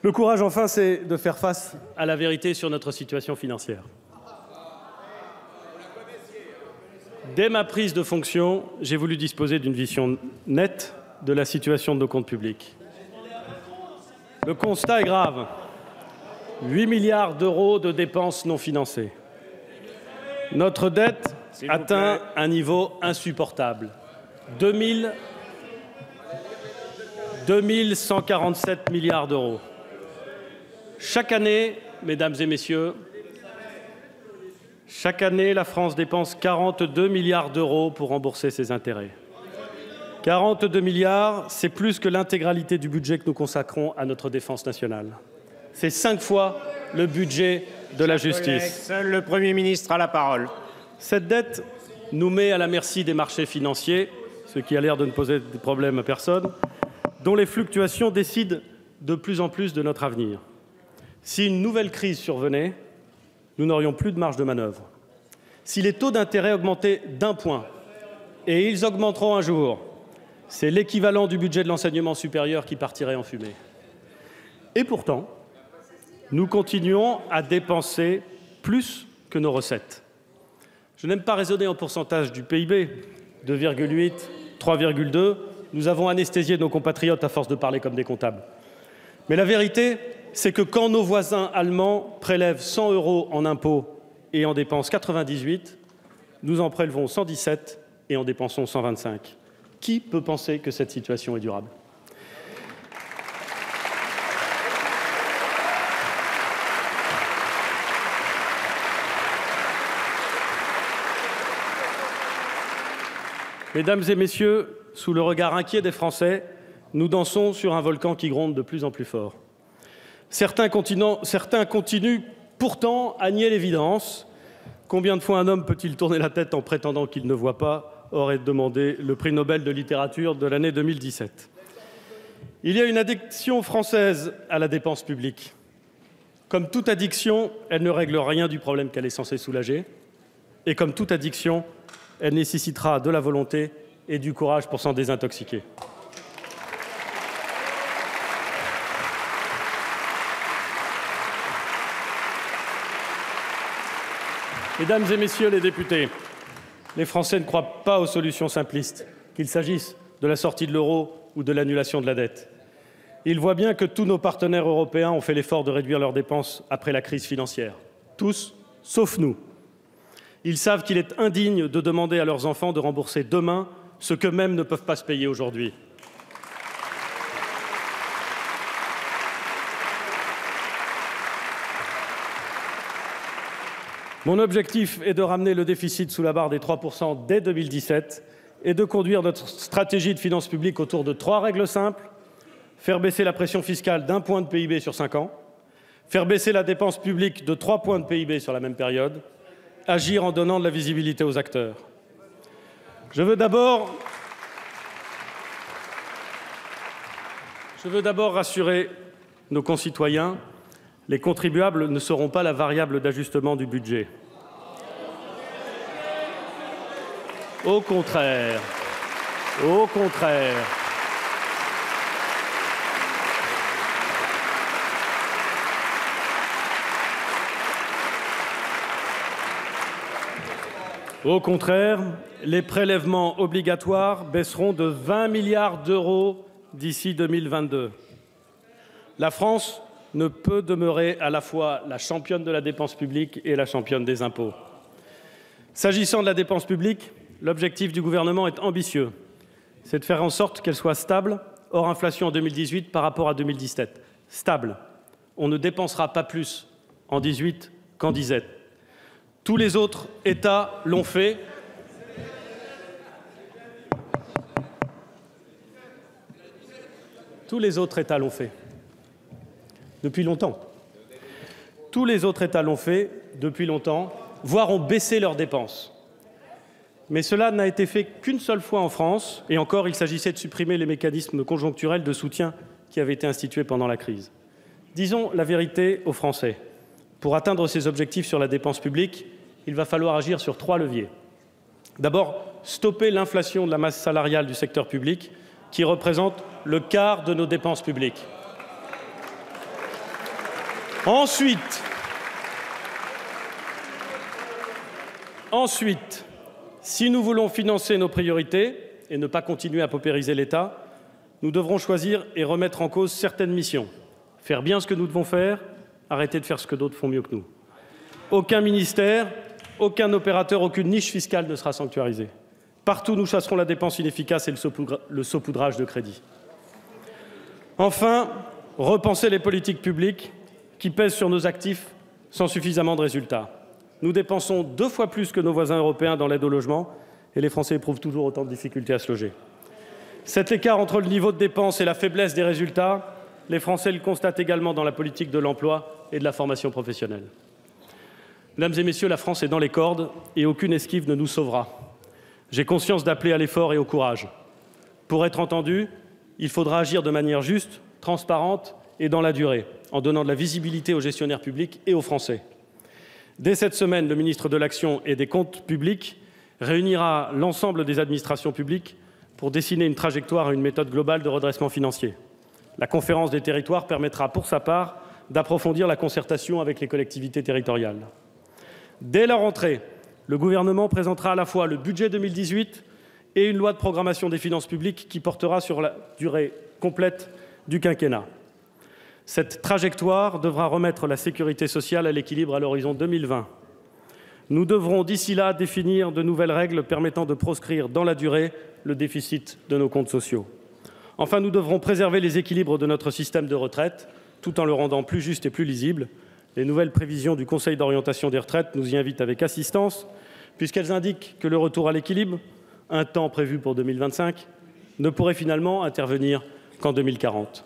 Le courage, enfin, c'est de faire face à la vérité sur notre situation financière. Dès ma prise de fonction, j'ai voulu disposer d'une vision nette de la situation de nos comptes publics. Le constat est grave. 8 milliards d'euros de dépenses non financées. Notre dette atteint un niveau insupportable. 2147 milliards d'euros. Chaque année, mesdames et messieurs, chaque année, la France dépense 42 milliards d'euros pour rembourser ses intérêts. 42 milliards, c'est plus que l'intégralité du budget que nous consacrons à notre défense nationale. C'est 5 fois le budget de la justice. Seul le Premier ministre a la parole. Cette dette nous met à la merci des marchés financiers, ce qui a l'air de ne poser de problème à personne, dont les fluctuations décident de plus en plus de notre avenir. Si une nouvelle crise survenait, nous n'aurions plus de marge de manœuvre. Si les taux d'intérêt augmentaient d'1 point, et ils augmenteront un jour, c'est l'équivalent du budget de l'enseignement supérieur qui partirait en fumée. Et pourtant, nous continuons à dépenser plus que nos recettes. Je n'aime pas raisonner en pourcentage du PIB, 2,8, 3,2. Nous avons anesthésié nos compatriotes à force de parler comme des comptables. Mais la vérité, c'est que quand nos voisins allemands prélèvent 100 € en impôts et en dépensent 98, nous en prélevons 117 et en dépensons 125. Qui peut penser que cette situation est durable ? Mesdames et messieurs, sous le regard inquiet des Français, nous dansons sur un volcan qui gronde de plus en plus fort. Certains continuent pourtant à nier l'évidence. Combien de fois un homme peut-il tourner la tête en prétendant qu'il ne voit pas, aurait demandé le prix Nobel de littérature de l'année 2017. Il y a une addiction française à la dépense publique. Comme toute addiction, elle ne règle rien du problème qu'elle est censée soulager. Et comme toute addiction, elle nécessitera de la volonté et du courage pour s'en désintoxiquer. Mesdames et messieurs les députés, les Français ne croient pas aux solutions simplistes, qu'il s'agisse de la sortie de l'euro ou de l'annulation de la dette. Ils voient bien que tous nos partenaires européens ont fait l'effort de réduire leurs dépenses après la crise financière. Tous, sauf nous. Ils savent qu'il est indigne de demander à leurs enfants de rembourser demain ce qu'eux-mêmes ne peuvent pas se payer aujourd'hui. Mon objectif est de ramener le déficit sous la barre des 3% dès 2017 et de conduire notre stratégie de finances publiques autour de 3 règles simples: faire baisser la pression fiscale d'1 point de PIB sur 5 ans, faire baisser la dépense publique de 3 points de PIB sur la même période, agir en donnant de la visibilité aux acteurs. Je veux d'abord rassurer nos concitoyens: les contribuables ne seront pas la variable d'ajustement du budget. Au contraire, Au contraire, les prélèvements obligatoires baisseront de 20 milliards d'euros d'ici 2022. La France ne peut demeurer à la fois la championne de la dépense publique et la championne des impôts. S'agissant de la dépense publique, l'objectif du gouvernement est ambitieux. C'est de faire en sorte qu'elle soit stable, hors inflation en 2018 par rapport à 2017. Stable. On ne dépensera pas plus en 2018 qu'en 2017. Tous les autres États l'ont fait. Tous les autres États l'ont fait. Depuis longtemps. Tous les autres États l'ont fait depuis longtemps, voire ont baissé leurs dépenses. Mais cela n'a été fait qu'une seule fois en France, et encore, il s'agissait de supprimer les mécanismes conjoncturels de soutien qui avaient été institués pendant la crise. Disons la vérité aux Français. Pour atteindre ces objectifs sur la dépense publique, il va falloir agir sur 3 leviers. D'abord, stopper l'inflation de la masse salariale du secteur public, qui représente le quart de nos dépenses publiques. Ensuite, si nous voulons financer nos priorités et ne pas continuer à paupériser l'État, nous devrons choisir et remettre en cause certaines missions. Faire bien ce que nous devons faire, arrêter de faire ce que d'autres font mieux que nous. Aucun ministère, aucun opérateur, aucune niche fiscale ne sera sanctuarisée. Partout, nous chasserons la dépense inefficace et le saupoudrage de crédit. Enfin, repenser les politiques publiques qui pèsent sur nos actifs sans suffisamment de résultats. Nous dépensons 2 fois plus que nos voisins européens dans l'aide au logement et les Français éprouvent toujours autant de difficultés à se loger. Cet écart entre le niveau de dépenses et la faiblesse des résultats, les Français le constatent également dans la politique de l'emploi et de la formation professionnelle. Mesdames et messieurs, la France est dans les cordes et aucune esquive ne nous sauvera. J'ai conscience d'appeler à l'effort et au courage. Pour être entendu, il faudra agir de manière juste, transparente et dans la durée, en donnant de la visibilité aux gestionnaires publics et aux Français. Dès cette semaine, le ministre de l'Action et des Comptes publics réunira l'ensemble des administrations publiques pour dessiner une trajectoire et une méthode globale de redressement financier. La conférence des territoires permettra, pour sa part, d'approfondir la concertation avec les collectivités territoriales. Dès la rentrée, le gouvernement présentera à la fois le budget 2018 et une loi de programmation des finances publiques qui portera sur la durée complète du quinquennat. Cette trajectoire devra remettre la sécurité sociale à l'équilibre à l'horizon 2020. Nous devrons d'ici là définir de nouvelles règles permettant de proscrire dans la durée le déficit de nos comptes sociaux. Enfin, nous devrons préserver les équilibres de notre système de retraite tout en le rendant plus juste et plus lisible. Les nouvelles prévisions du Conseil d'orientation des retraites nous y invitent avec assistance, puisqu'elles indiquent que le retour à l'équilibre, un temps prévu pour 2025, ne pourrait finalement intervenir qu'en 2040.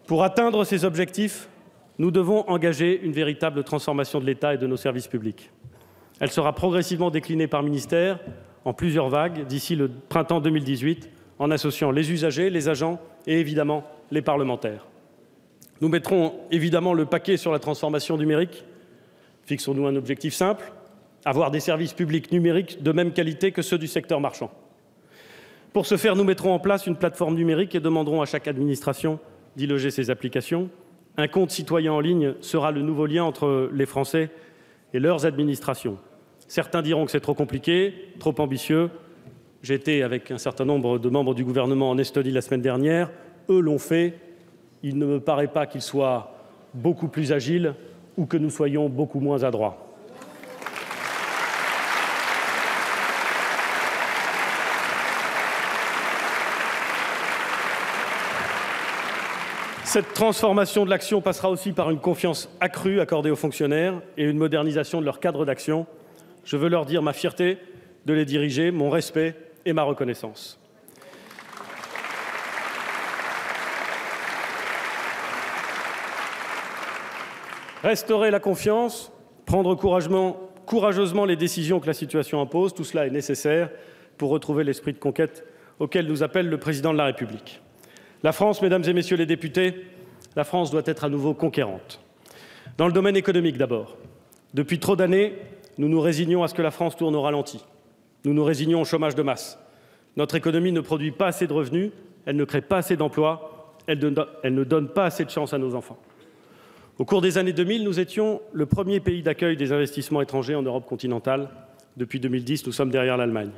Pour atteindre ces objectifs, nous devons engager une véritable transformation de l'État et de nos services publics. Elle sera progressivement déclinée par ministère en plusieurs vagues d'ici le printemps 2018, en associant les usagers, les agents et évidemment les parlementaires. Nous mettrons évidemment le paquet sur la transformation numérique. Fixons-nous un objectif simple: avoir des services publics numériques de même qualité que ceux du secteur marchand. Pour ce faire, nous mettrons en place une plateforme numérique et demanderons à chaque administration d'y loger ses applications. Un compte citoyen en ligne sera le nouveau lien entre les Français et leurs administrations. Certains diront que c'est trop compliqué, trop ambitieux. J'étais avec un certain nombre de membres du gouvernement en Estonie la semaine dernière. Eux l'ont fait il ne me paraît pas qu'il soit beaucoup plus agile ou que nous soyons beaucoup moins adroits. Cette transformation de l'action passera aussi par une confiance accrue accordée aux fonctionnaires et une modernisation de leur cadre d'action. Je veux leur dire ma fierté de les diriger, mon respect et ma reconnaissance. Restaurer la confiance, prendre courageusement les décisions que la situation impose, tout cela est nécessaire pour retrouver l'esprit de conquête auquel nous appelle le Président de la République. La France, mesdames et messieurs les députés, la France doit être à nouveau conquérante. Dans le domaine économique d'abord. Depuis trop d'années, nous nous résignons à ce que la France tourne au ralenti. Nous nous résignons au chômage de masse. Notre économie ne produit pas assez de revenus, elle ne crée pas assez d'emplois, elle ne donne pas assez de chance à nos enfants. Au cours des années 2000, nous étions le premier pays d'accueil des investissements étrangers en Europe continentale. Depuis 2010, nous sommes derrière l'Allemagne.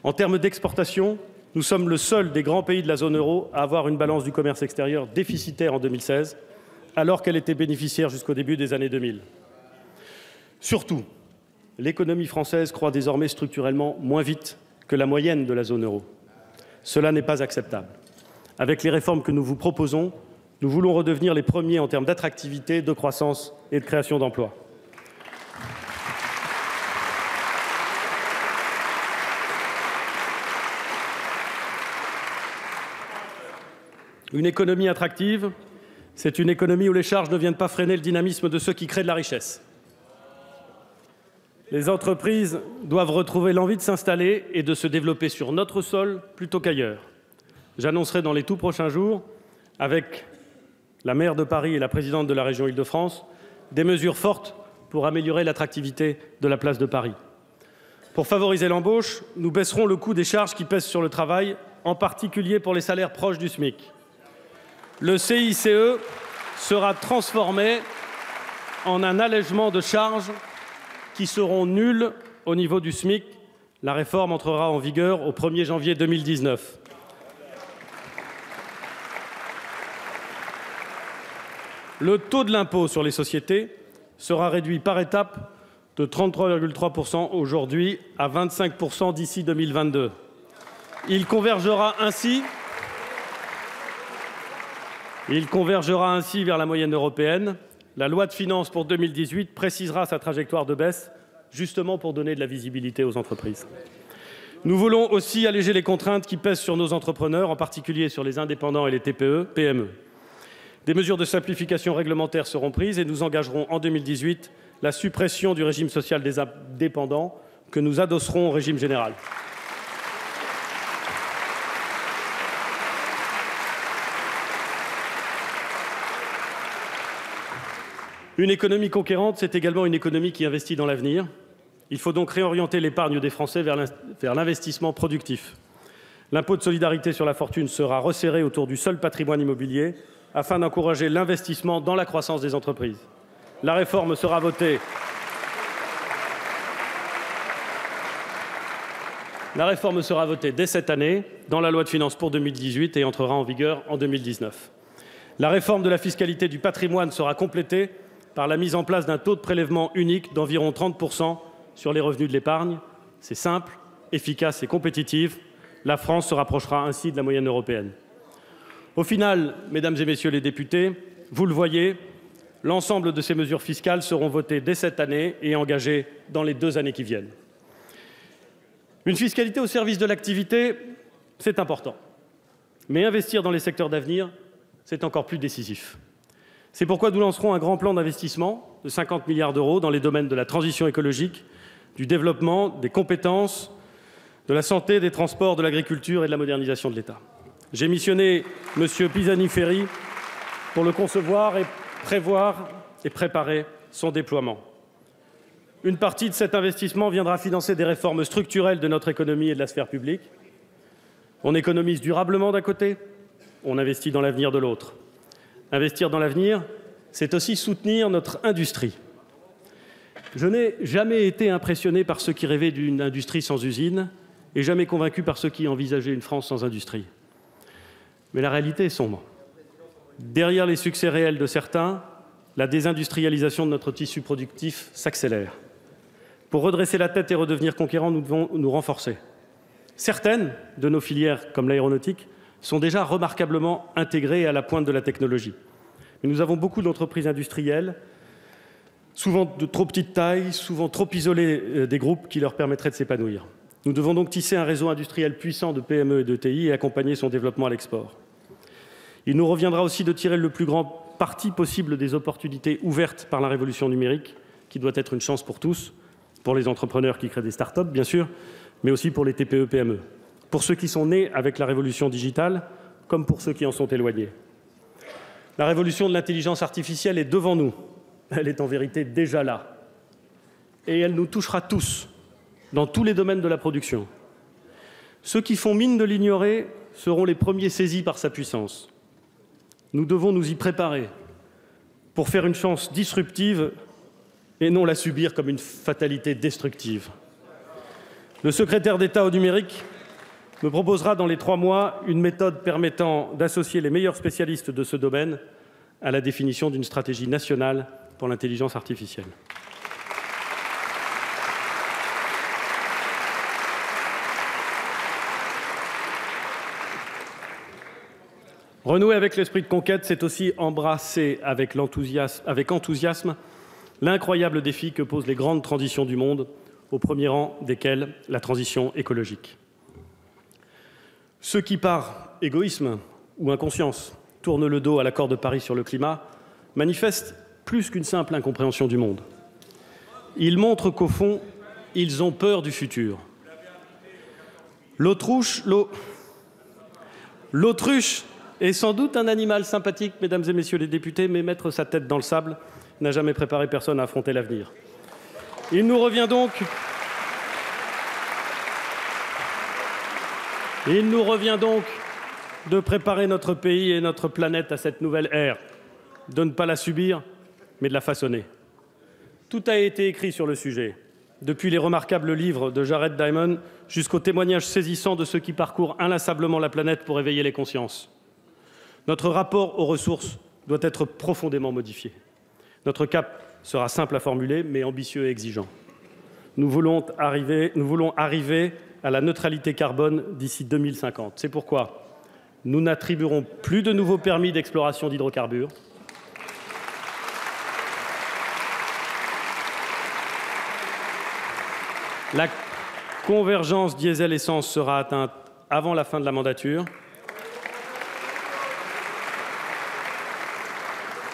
En termes d'exportation, nous sommes le seul des grands pays de la zone euro à avoir une balance du commerce extérieur déficitaire en 2016, alors qu'elle était bénéficiaire jusqu'au début des années 2000. Surtout, l'économie française croît désormais structurellement moins vite que la moyenne de la zone euro. Cela n'est pas acceptable. Avec les réformes que nous vous proposons, nous voulons redevenir les premiers en termes d'attractivité, de croissance et de création d'emplois. Une économie attractive, c'est une économie où les charges ne viennent pas freiner le dynamisme de ceux qui créent de la richesse. Les entreprises doivent retrouver l'envie de s'installer et de se développer sur notre sol plutôt qu'ailleurs. J'annoncerai dans les tout prochains jours, avec la maire de Paris et la présidente de la région Île-de-France, des mesures fortes pour améliorer l'attractivité de la place de Paris. Pour favoriser l'embauche, nous baisserons le coût des charges qui pèsent sur le travail, en particulier pour les salaires proches du SMIC. Le CICE sera transformé en un allègement de charges qui seront nuls au niveau du SMIC. La réforme entrera en vigueur au 1er janvier 2019. Le taux de l'impôt sur les sociétés sera réduit par étapes de 33,3% aujourd'hui à 25% d'ici 2022. Il convergera ainsi vers la moyenne européenne. La loi de finances pour 2018 précisera sa trajectoire de baisse, justement pour donner de la visibilité aux entreprises. Nous voulons aussi alléger les contraintes qui pèsent sur nos entrepreneurs, en particulier sur les indépendants et les TPE, PME. Des mesures de simplification réglementaire seront prises et nous engagerons en 2018 la suppression du régime social des indépendants que nous adosserons au régime général. Une économie conquérante, c'est également une économie qui investit dans l'avenir. Il faut donc réorienter l'épargne des Français vers l'investissement productif. L'impôt de solidarité sur la fortune sera resserré autour du seul patrimoine immobilier afin d'encourager l'investissement dans la croissance des entreprises. La réforme sera votée. La réforme sera votée dès cette année dans la loi de finances pour 2018 et entrera en vigueur en 2019. La réforme de la fiscalité du patrimoine sera complétée par la mise en place d'un taux de prélèvement unique d'environ 30% sur les revenus de l'épargne. C'est simple, efficace et compétitif. La France se rapprochera ainsi de la moyenne européenne. Au final, mesdames et messieurs les députés, vous le voyez, l'ensemble de ces mesures fiscales seront votées dès cette année et engagées dans les 2 années qui viennent. Une fiscalité au service de l'activité, c'est important. Mais investir dans les secteurs d'avenir, c'est encore plus décisif. C'est pourquoi nous lancerons un grand plan d'investissement de 50 milliards d'euros dans les domaines de la transition écologique, du développement, des compétences, de la santé, des transports, de l'agriculture et de la modernisation de l'État. J'ai missionné M. Pisani-Ferry pour le concevoir et prévoir et préparer son déploiement. Une partie de cet investissement viendra financer des réformes structurelles de notre économie et de la sphère publique. On économise durablement d'un côté, on investit dans l'avenir de l'autre. Investir dans l'avenir, c'est aussi soutenir notre industrie. Je n'ai jamais été impressionné par ceux qui rêvaient d'une industrie sans usine et jamais convaincu par ceux qui envisageaient une France sans industrie. Mais la réalité est sombre. Derrière les succès réels de certains, la désindustrialisation de notre tissu productif s'accélère. Pour redresser la tête et redevenir conquérants, nous devons nous renforcer. Certaines de nos filières, comme l'aéronautique, sont déjà remarquablement intégrées et à la pointe de la technologie. Mais nous avons beaucoup d'entreprises industrielles, souvent de trop petite taille, souvent trop isolées des groupes qui leur permettraient de s'épanouir. Nous devons donc tisser un réseau industriel puissant de PME et de TI et accompagner son développement à l'export. Il nous reviendra aussi de tirer le plus grand parti possible des opportunités ouvertes par la révolution numérique, qui doit être une chance pour tous, pour les entrepreneurs qui créent des start-up, bien sûr, mais aussi pour les TPE-PME, pour ceux qui sont nés avec la révolution digitale, comme pour ceux qui en sont éloignés. La révolution de l'intelligence artificielle est devant nous. Elle est en vérité déjà là. Et elle nous touchera tous, dans tous les domaines de la production. Ceux qui font mine de l'ignorer seront les premiers saisis par sa puissance. Nous devons nous y préparer pour faire une chance disruptive et non la subir comme une fatalité destructive. Le secrétaire d'État au numérique me proposera dans les 3 mois une méthode permettant d'associer les meilleurs spécialistes de ce domaine à la définition d'une stratégie nationale pour l'intelligence artificielle. Renouer avec l'esprit de conquête, c'est aussi embrasser avec enthousiasme l'incroyable défi que posent les grandes transitions du monde, au premier rang desquelles la transition écologique. Ceux qui, par égoïsme ou inconscience, tournent le dos à l'accord de Paris sur le climat, manifestent plus qu'une simple incompréhension du monde. Ils montrent qu'au fond, ils ont peur du futur. L'autruche est sans doute un animal sympathique, mesdames et messieurs les députés, mais mettre sa tête dans le sable n'a jamais préparé personne à affronter l'avenir. Il nous revient donc de préparer notre pays et notre planète à cette nouvelle ère, de ne pas la subir, mais de la façonner. Tout a été écrit sur le sujet, depuis les remarquables livres de Jared Diamond jusqu'aux témoignages saisissants de ceux qui parcourent inlassablement la planète pour éveiller les consciences. Notre rapport aux ressources doit être profondément modifié. Notre cap sera simple à formuler, mais ambitieux et exigeant. Nous voulons arriver à la neutralité carbone d'ici 2050. C'est pourquoi nous n'attribuerons plus de nouveaux permis d'exploration d'hydrocarbures. La convergence diesel-essence sera atteinte avant la fin de la mandature.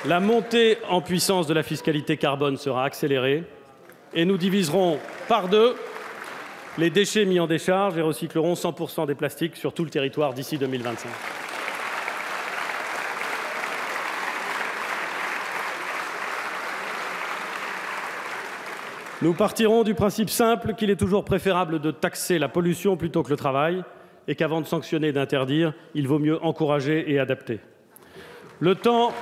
La montée en puissance de la fiscalité carbone sera accélérée et nous diviserons par 2 les déchets mis en décharge et recyclerons 100% des plastiques sur tout le territoire d'ici 2025. Nous partirons du principe simple qu'il est toujours préférable de taxer la pollution plutôt que le travail et qu'avant de sanctionner et d'interdire, il vaut mieux encourager et adapter. Le temps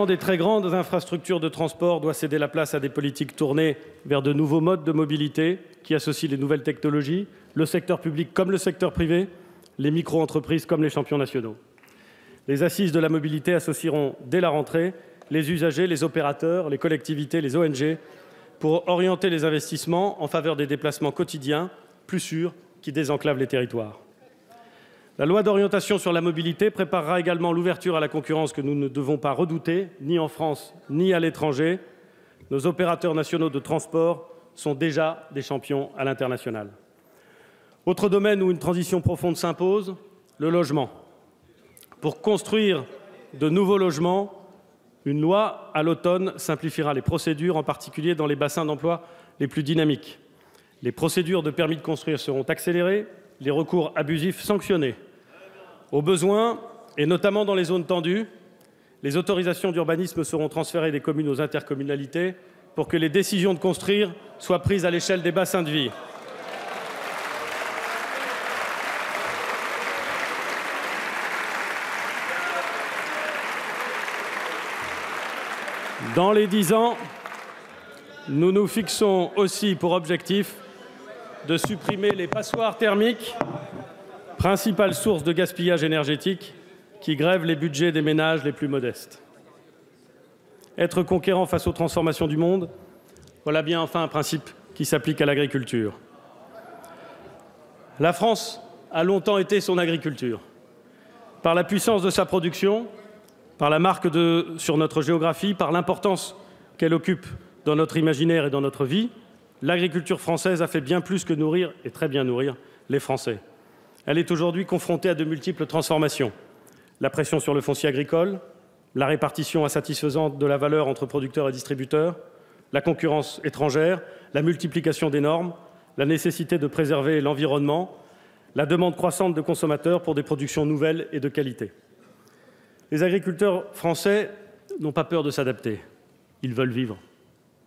des très grandes infrastructures de transport doit céder la place à des politiques tournées vers de nouveaux modes de mobilité qui associent les nouvelles technologies, le secteur public comme le secteur privé, les micro-entreprises comme les champions nationaux. Les assises de la mobilité associeront dès la rentrée les usagers, les opérateurs, les collectivités, les ONG pour orienter les investissements en faveur des déplacements quotidiens plus sûrs qui désenclavent les territoires. La loi d'orientation sur la mobilité préparera également l'ouverture à la concurrence que nous ne devons pas redouter, ni en France ni à l'étranger. Nos opérateurs nationaux de transport sont déjà des champions à l'international. Autre domaine où une transition profonde s'impose, le logement. Pour construire de nouveaux logements, une loi à l'automne simplifiera les procédures, en particulier dans les bassins d'emploi les plus dynamiques. Les procédures de permis de construire seront accélérées, les recours abusifs sanctionnés. Au besoin, et notamment dans les zones tendues, les autorisations d'urbanisme seront transférées des communes aux intercommunalités pour que les décisions de construire soient prises à l'échelle des bassins de vie. Dans les 10 ans, nous nous fixons aussi pour objectif de supprimer les passoires thermiques, principale source de gaspillage énergétique qui grève les budgets des ménages les plus modestes. Être conquérant face aux transformations du monde, voilà bien enfin un principe qui s'applique à l'agriculture. La France a longtemps été son agriculture. Par la puissance de sa production, par la marque sur notre géographie, par l'importance qu'elle occupe dans notre imaginaire et dans notre vie, l'agriculture française a fait bien plus que nourrir, et très bien nourrir, les Français. Elle est aujourd'hui confrontée à de multiples transformations. La pression sur le foncier agricole, la répartition insatisfaisante de la valeur entre producteurs et distributeurs, la concurrence étrangère, la multiplication des normes, la nécessité de préserver l'environnement, la demande croissante de consommateurs pour des productions nouvelles et de qualité. Les agriculteurs français n'ont pas peur de s'adapter. Ils veulent vivre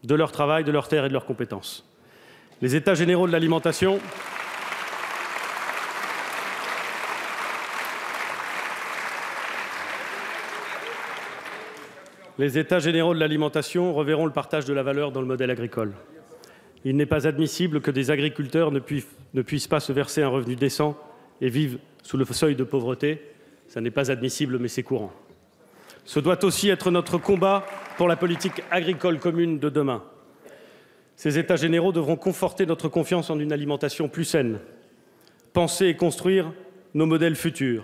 de leur travail, de leurs terres et de leurs compétences. Les États généraux de l'alimentation reverront le partage de la valeur dans le modèle agricole. Il n'est pas admissible que des agriculteurs ne puissent pas se verser un revenu décent et vivent sous le seuil de pauvreté. Ça n'est pas admissible, mais c'est courant. Ce doit aussi être notre combat pour la politique agricole commune de demain. Ces États généraux devront conforter notre confiance en une alimentation plus saine, penser et construire nos modèles futurs,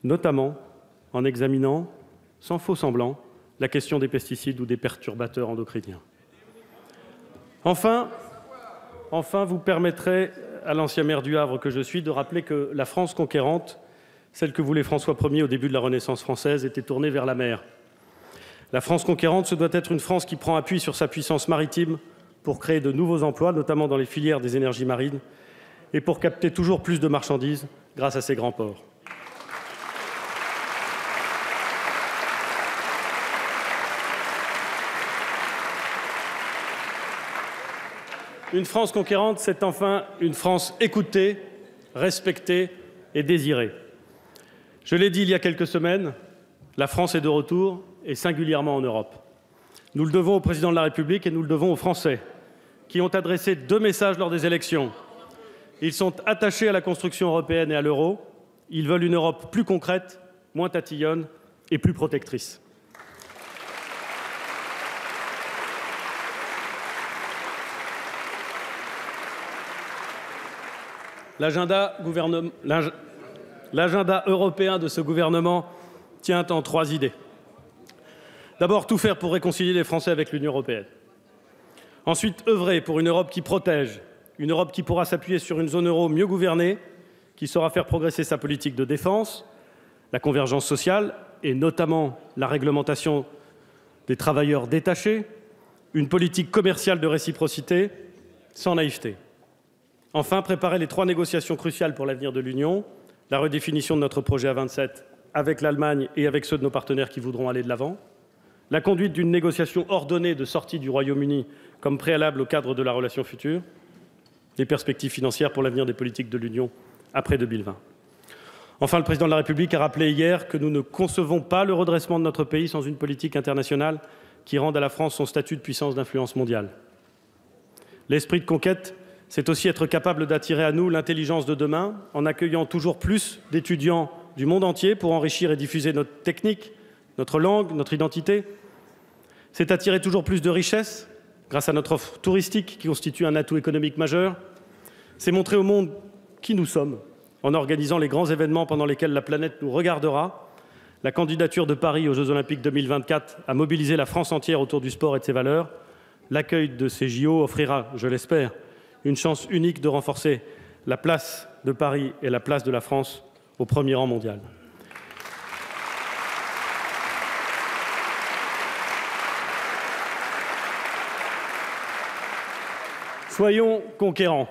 notamment en examinant, sans faux semblant, la question des pesticides ou des perturbateurs endocriniens. Enfin, vous permettrez à l'ancien maire du Havre que je suis de rappeler que la France conquérante, celle que voulait François Ier au début de la Renaissance française, était tournée vers la mer. La France conquérante, ce doit être une France qui prend appui sur sa puissance maritime pour créer de nouveaux emplois, notamment dans les filières des énergies marines, et pour capter toujours plus de marchandises grâce à ses grands ports. Une France conquérante, c'est enfin une France écoutée, respectée et désirée. Je l'ai dit il y a quelques semaines, la France est de retour, et singulièrement en Europe. Nous le devons au Président de la République et nous le devons aux Français, qui ont adressé 2 messages lors des élections. Ils sont attachés à la construction européenne et à l'euro. Ils veulent une Europe plus concrète, moins tatillonne et plus protectrice. L'agenda européen de ce gouvernement tient en 3 idées. D'abord, tout faire pour réconcilier les Français avec l'Union européenne. Ensuite, œuvrer pour une Europe qui protège, une Europe qui pourra s'appuyer sur une zone euro mieux gouvernée, qui saura faire progresser sa politique de défense, la convergence sociale et notamment la réglementation des travailleurs détachés, une politique commerciale de réciprocité, sans naïveté. Enfin, préparer les 3 négociations cruciales pour l'avenir de l'Union, la redéfinition de notre projet à 27 avec l'Allemagne et avec ceux de nos partenaires qui voudront aller de l'avant, la conduite d'une négociation ordonnée de sortie du Royaume-Uni comme préalable au cadre de la relation future, les perspectives financières pour l'avenir des politiques de l'Union après 2020. Enfin, le Président de la République a rappelé hier que nous ne concevons pas le redressement de notre pays sans une politique internationale qui rende à la France son statut de puissance d'influence mondiale. L'esprit de conquête, c'est aussi être capable d'attirer à nous l'intelligence de demain en accueillant toujours plus d'étudiants du monde entier pour enrichir et diffuser notre technique, notre langue, notre identité. C'est attirer toujours plus de richesses grâce à notre offre touristique qui constitue un atout économique majeur. C'est montrer au monde qui nous sommes en organisant les grands événements pendant lesquels la planète nous regardera. La candidature de Paris aux Jeux Olympiques 2024 a mobilisé la France entière autour du sport et de ses valeurs. L'accueil de ces JO offrira, je l'espère, une chance unique de renforcer la place de Paris et la place de la France au premier rang mondial. Soyons conquérants.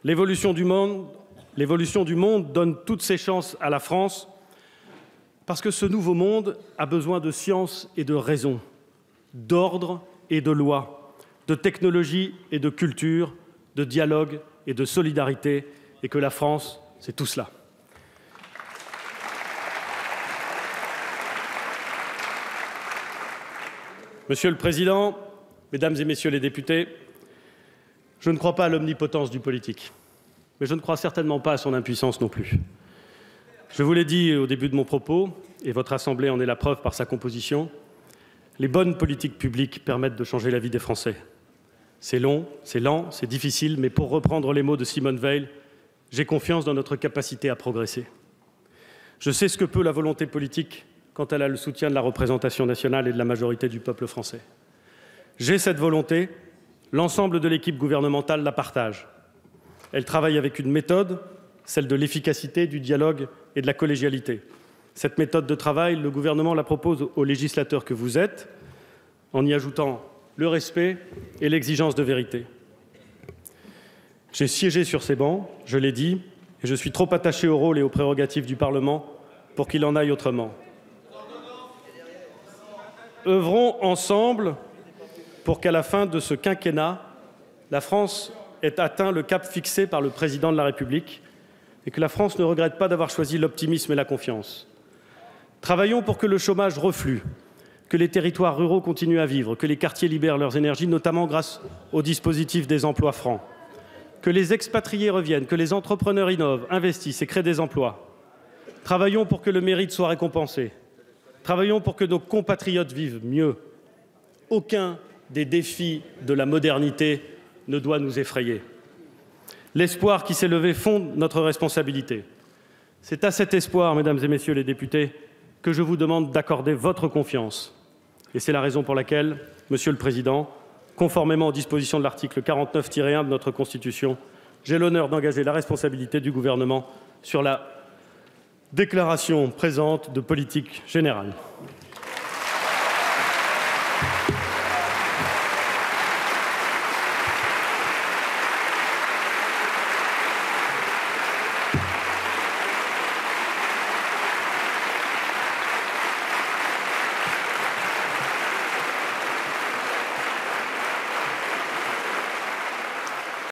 L'évolution du monde donne toutes ses chances à la France parce que ce nouveau monde a besoin de science et de raison, d'ordre et de loi, de technologie et de culture, de dialogue et de solidarité, et que la France, c'est tout cela. Monsieur le Président, Mesdames et Messieurs les députés, Je ne crois pas à l'omnipotence du politique, mais je ne crois certainement pas à son impuissance non plus. Je vous l'ai dit au début de mon propos, et votre Assemblée en est la preuve par sa composition, les bonnes politiques publiques permettent de changer la vie des Français. C'est long, c'est lent, c'est difficile, mais pour reprendre les mots de Simone Veil, j'ai confiance dans notre capacité à progresser. Je sais ce que peut la volonté politique quand elle a le soutien de la représentation nationale et de la majorité du peuple français. J'ai cette volonté, l'ensemble de l'équipe gouvernementale la partage. Elle travaille avec une méthode, celle de l'efficacité, du dialogue et de la collégialité. Cette méthode de travail, le gouvernement la propose aux législateurs que vous êtes, en y ajoutant le respect et l'exigence de vérité. J'ai siégé sur ces bancs, je l'ai dit, et je suis trop attaché au rôle et aux prérogatives du Parlement pour qu'il en aille autrement. Œuvrons ensemble pour qu'à la fin de ce quinquennat, la France ait atteint le cap fixé par le Président de la République et que la France ne regrette pas d'avoir choisi l'optimisme et la confiance. Travaillons pour que le chômage reflue, que les territoires ruraux continuent à vivre, que les quartiers libèrent leurs énergies, notamment grâce au dispositif des emplois francs, que les expatriés reviennent, que les entrepreneurs innovent, investissent et créent des emplois. Travaillons pour que le mérite soit récompensé. Travaillons pour que nos compatriotes vivent mieux. Aucun des défis de la modernité ne doit nous effrayer. L'espoir qui s'est levé fonde notre responsabilité. C'est à cet espoir, mesdames et messieurs les députés, que je vous demande d'accorder votre confiance. Et c'est la raison pour laquelle, Monsieur le Président, conformément aux dispositions de l'article 49-1 de notre Constitution, j'ai l'honneur d'engager la responsabilité du Gouvernement sur la déclaration présente de politique générale.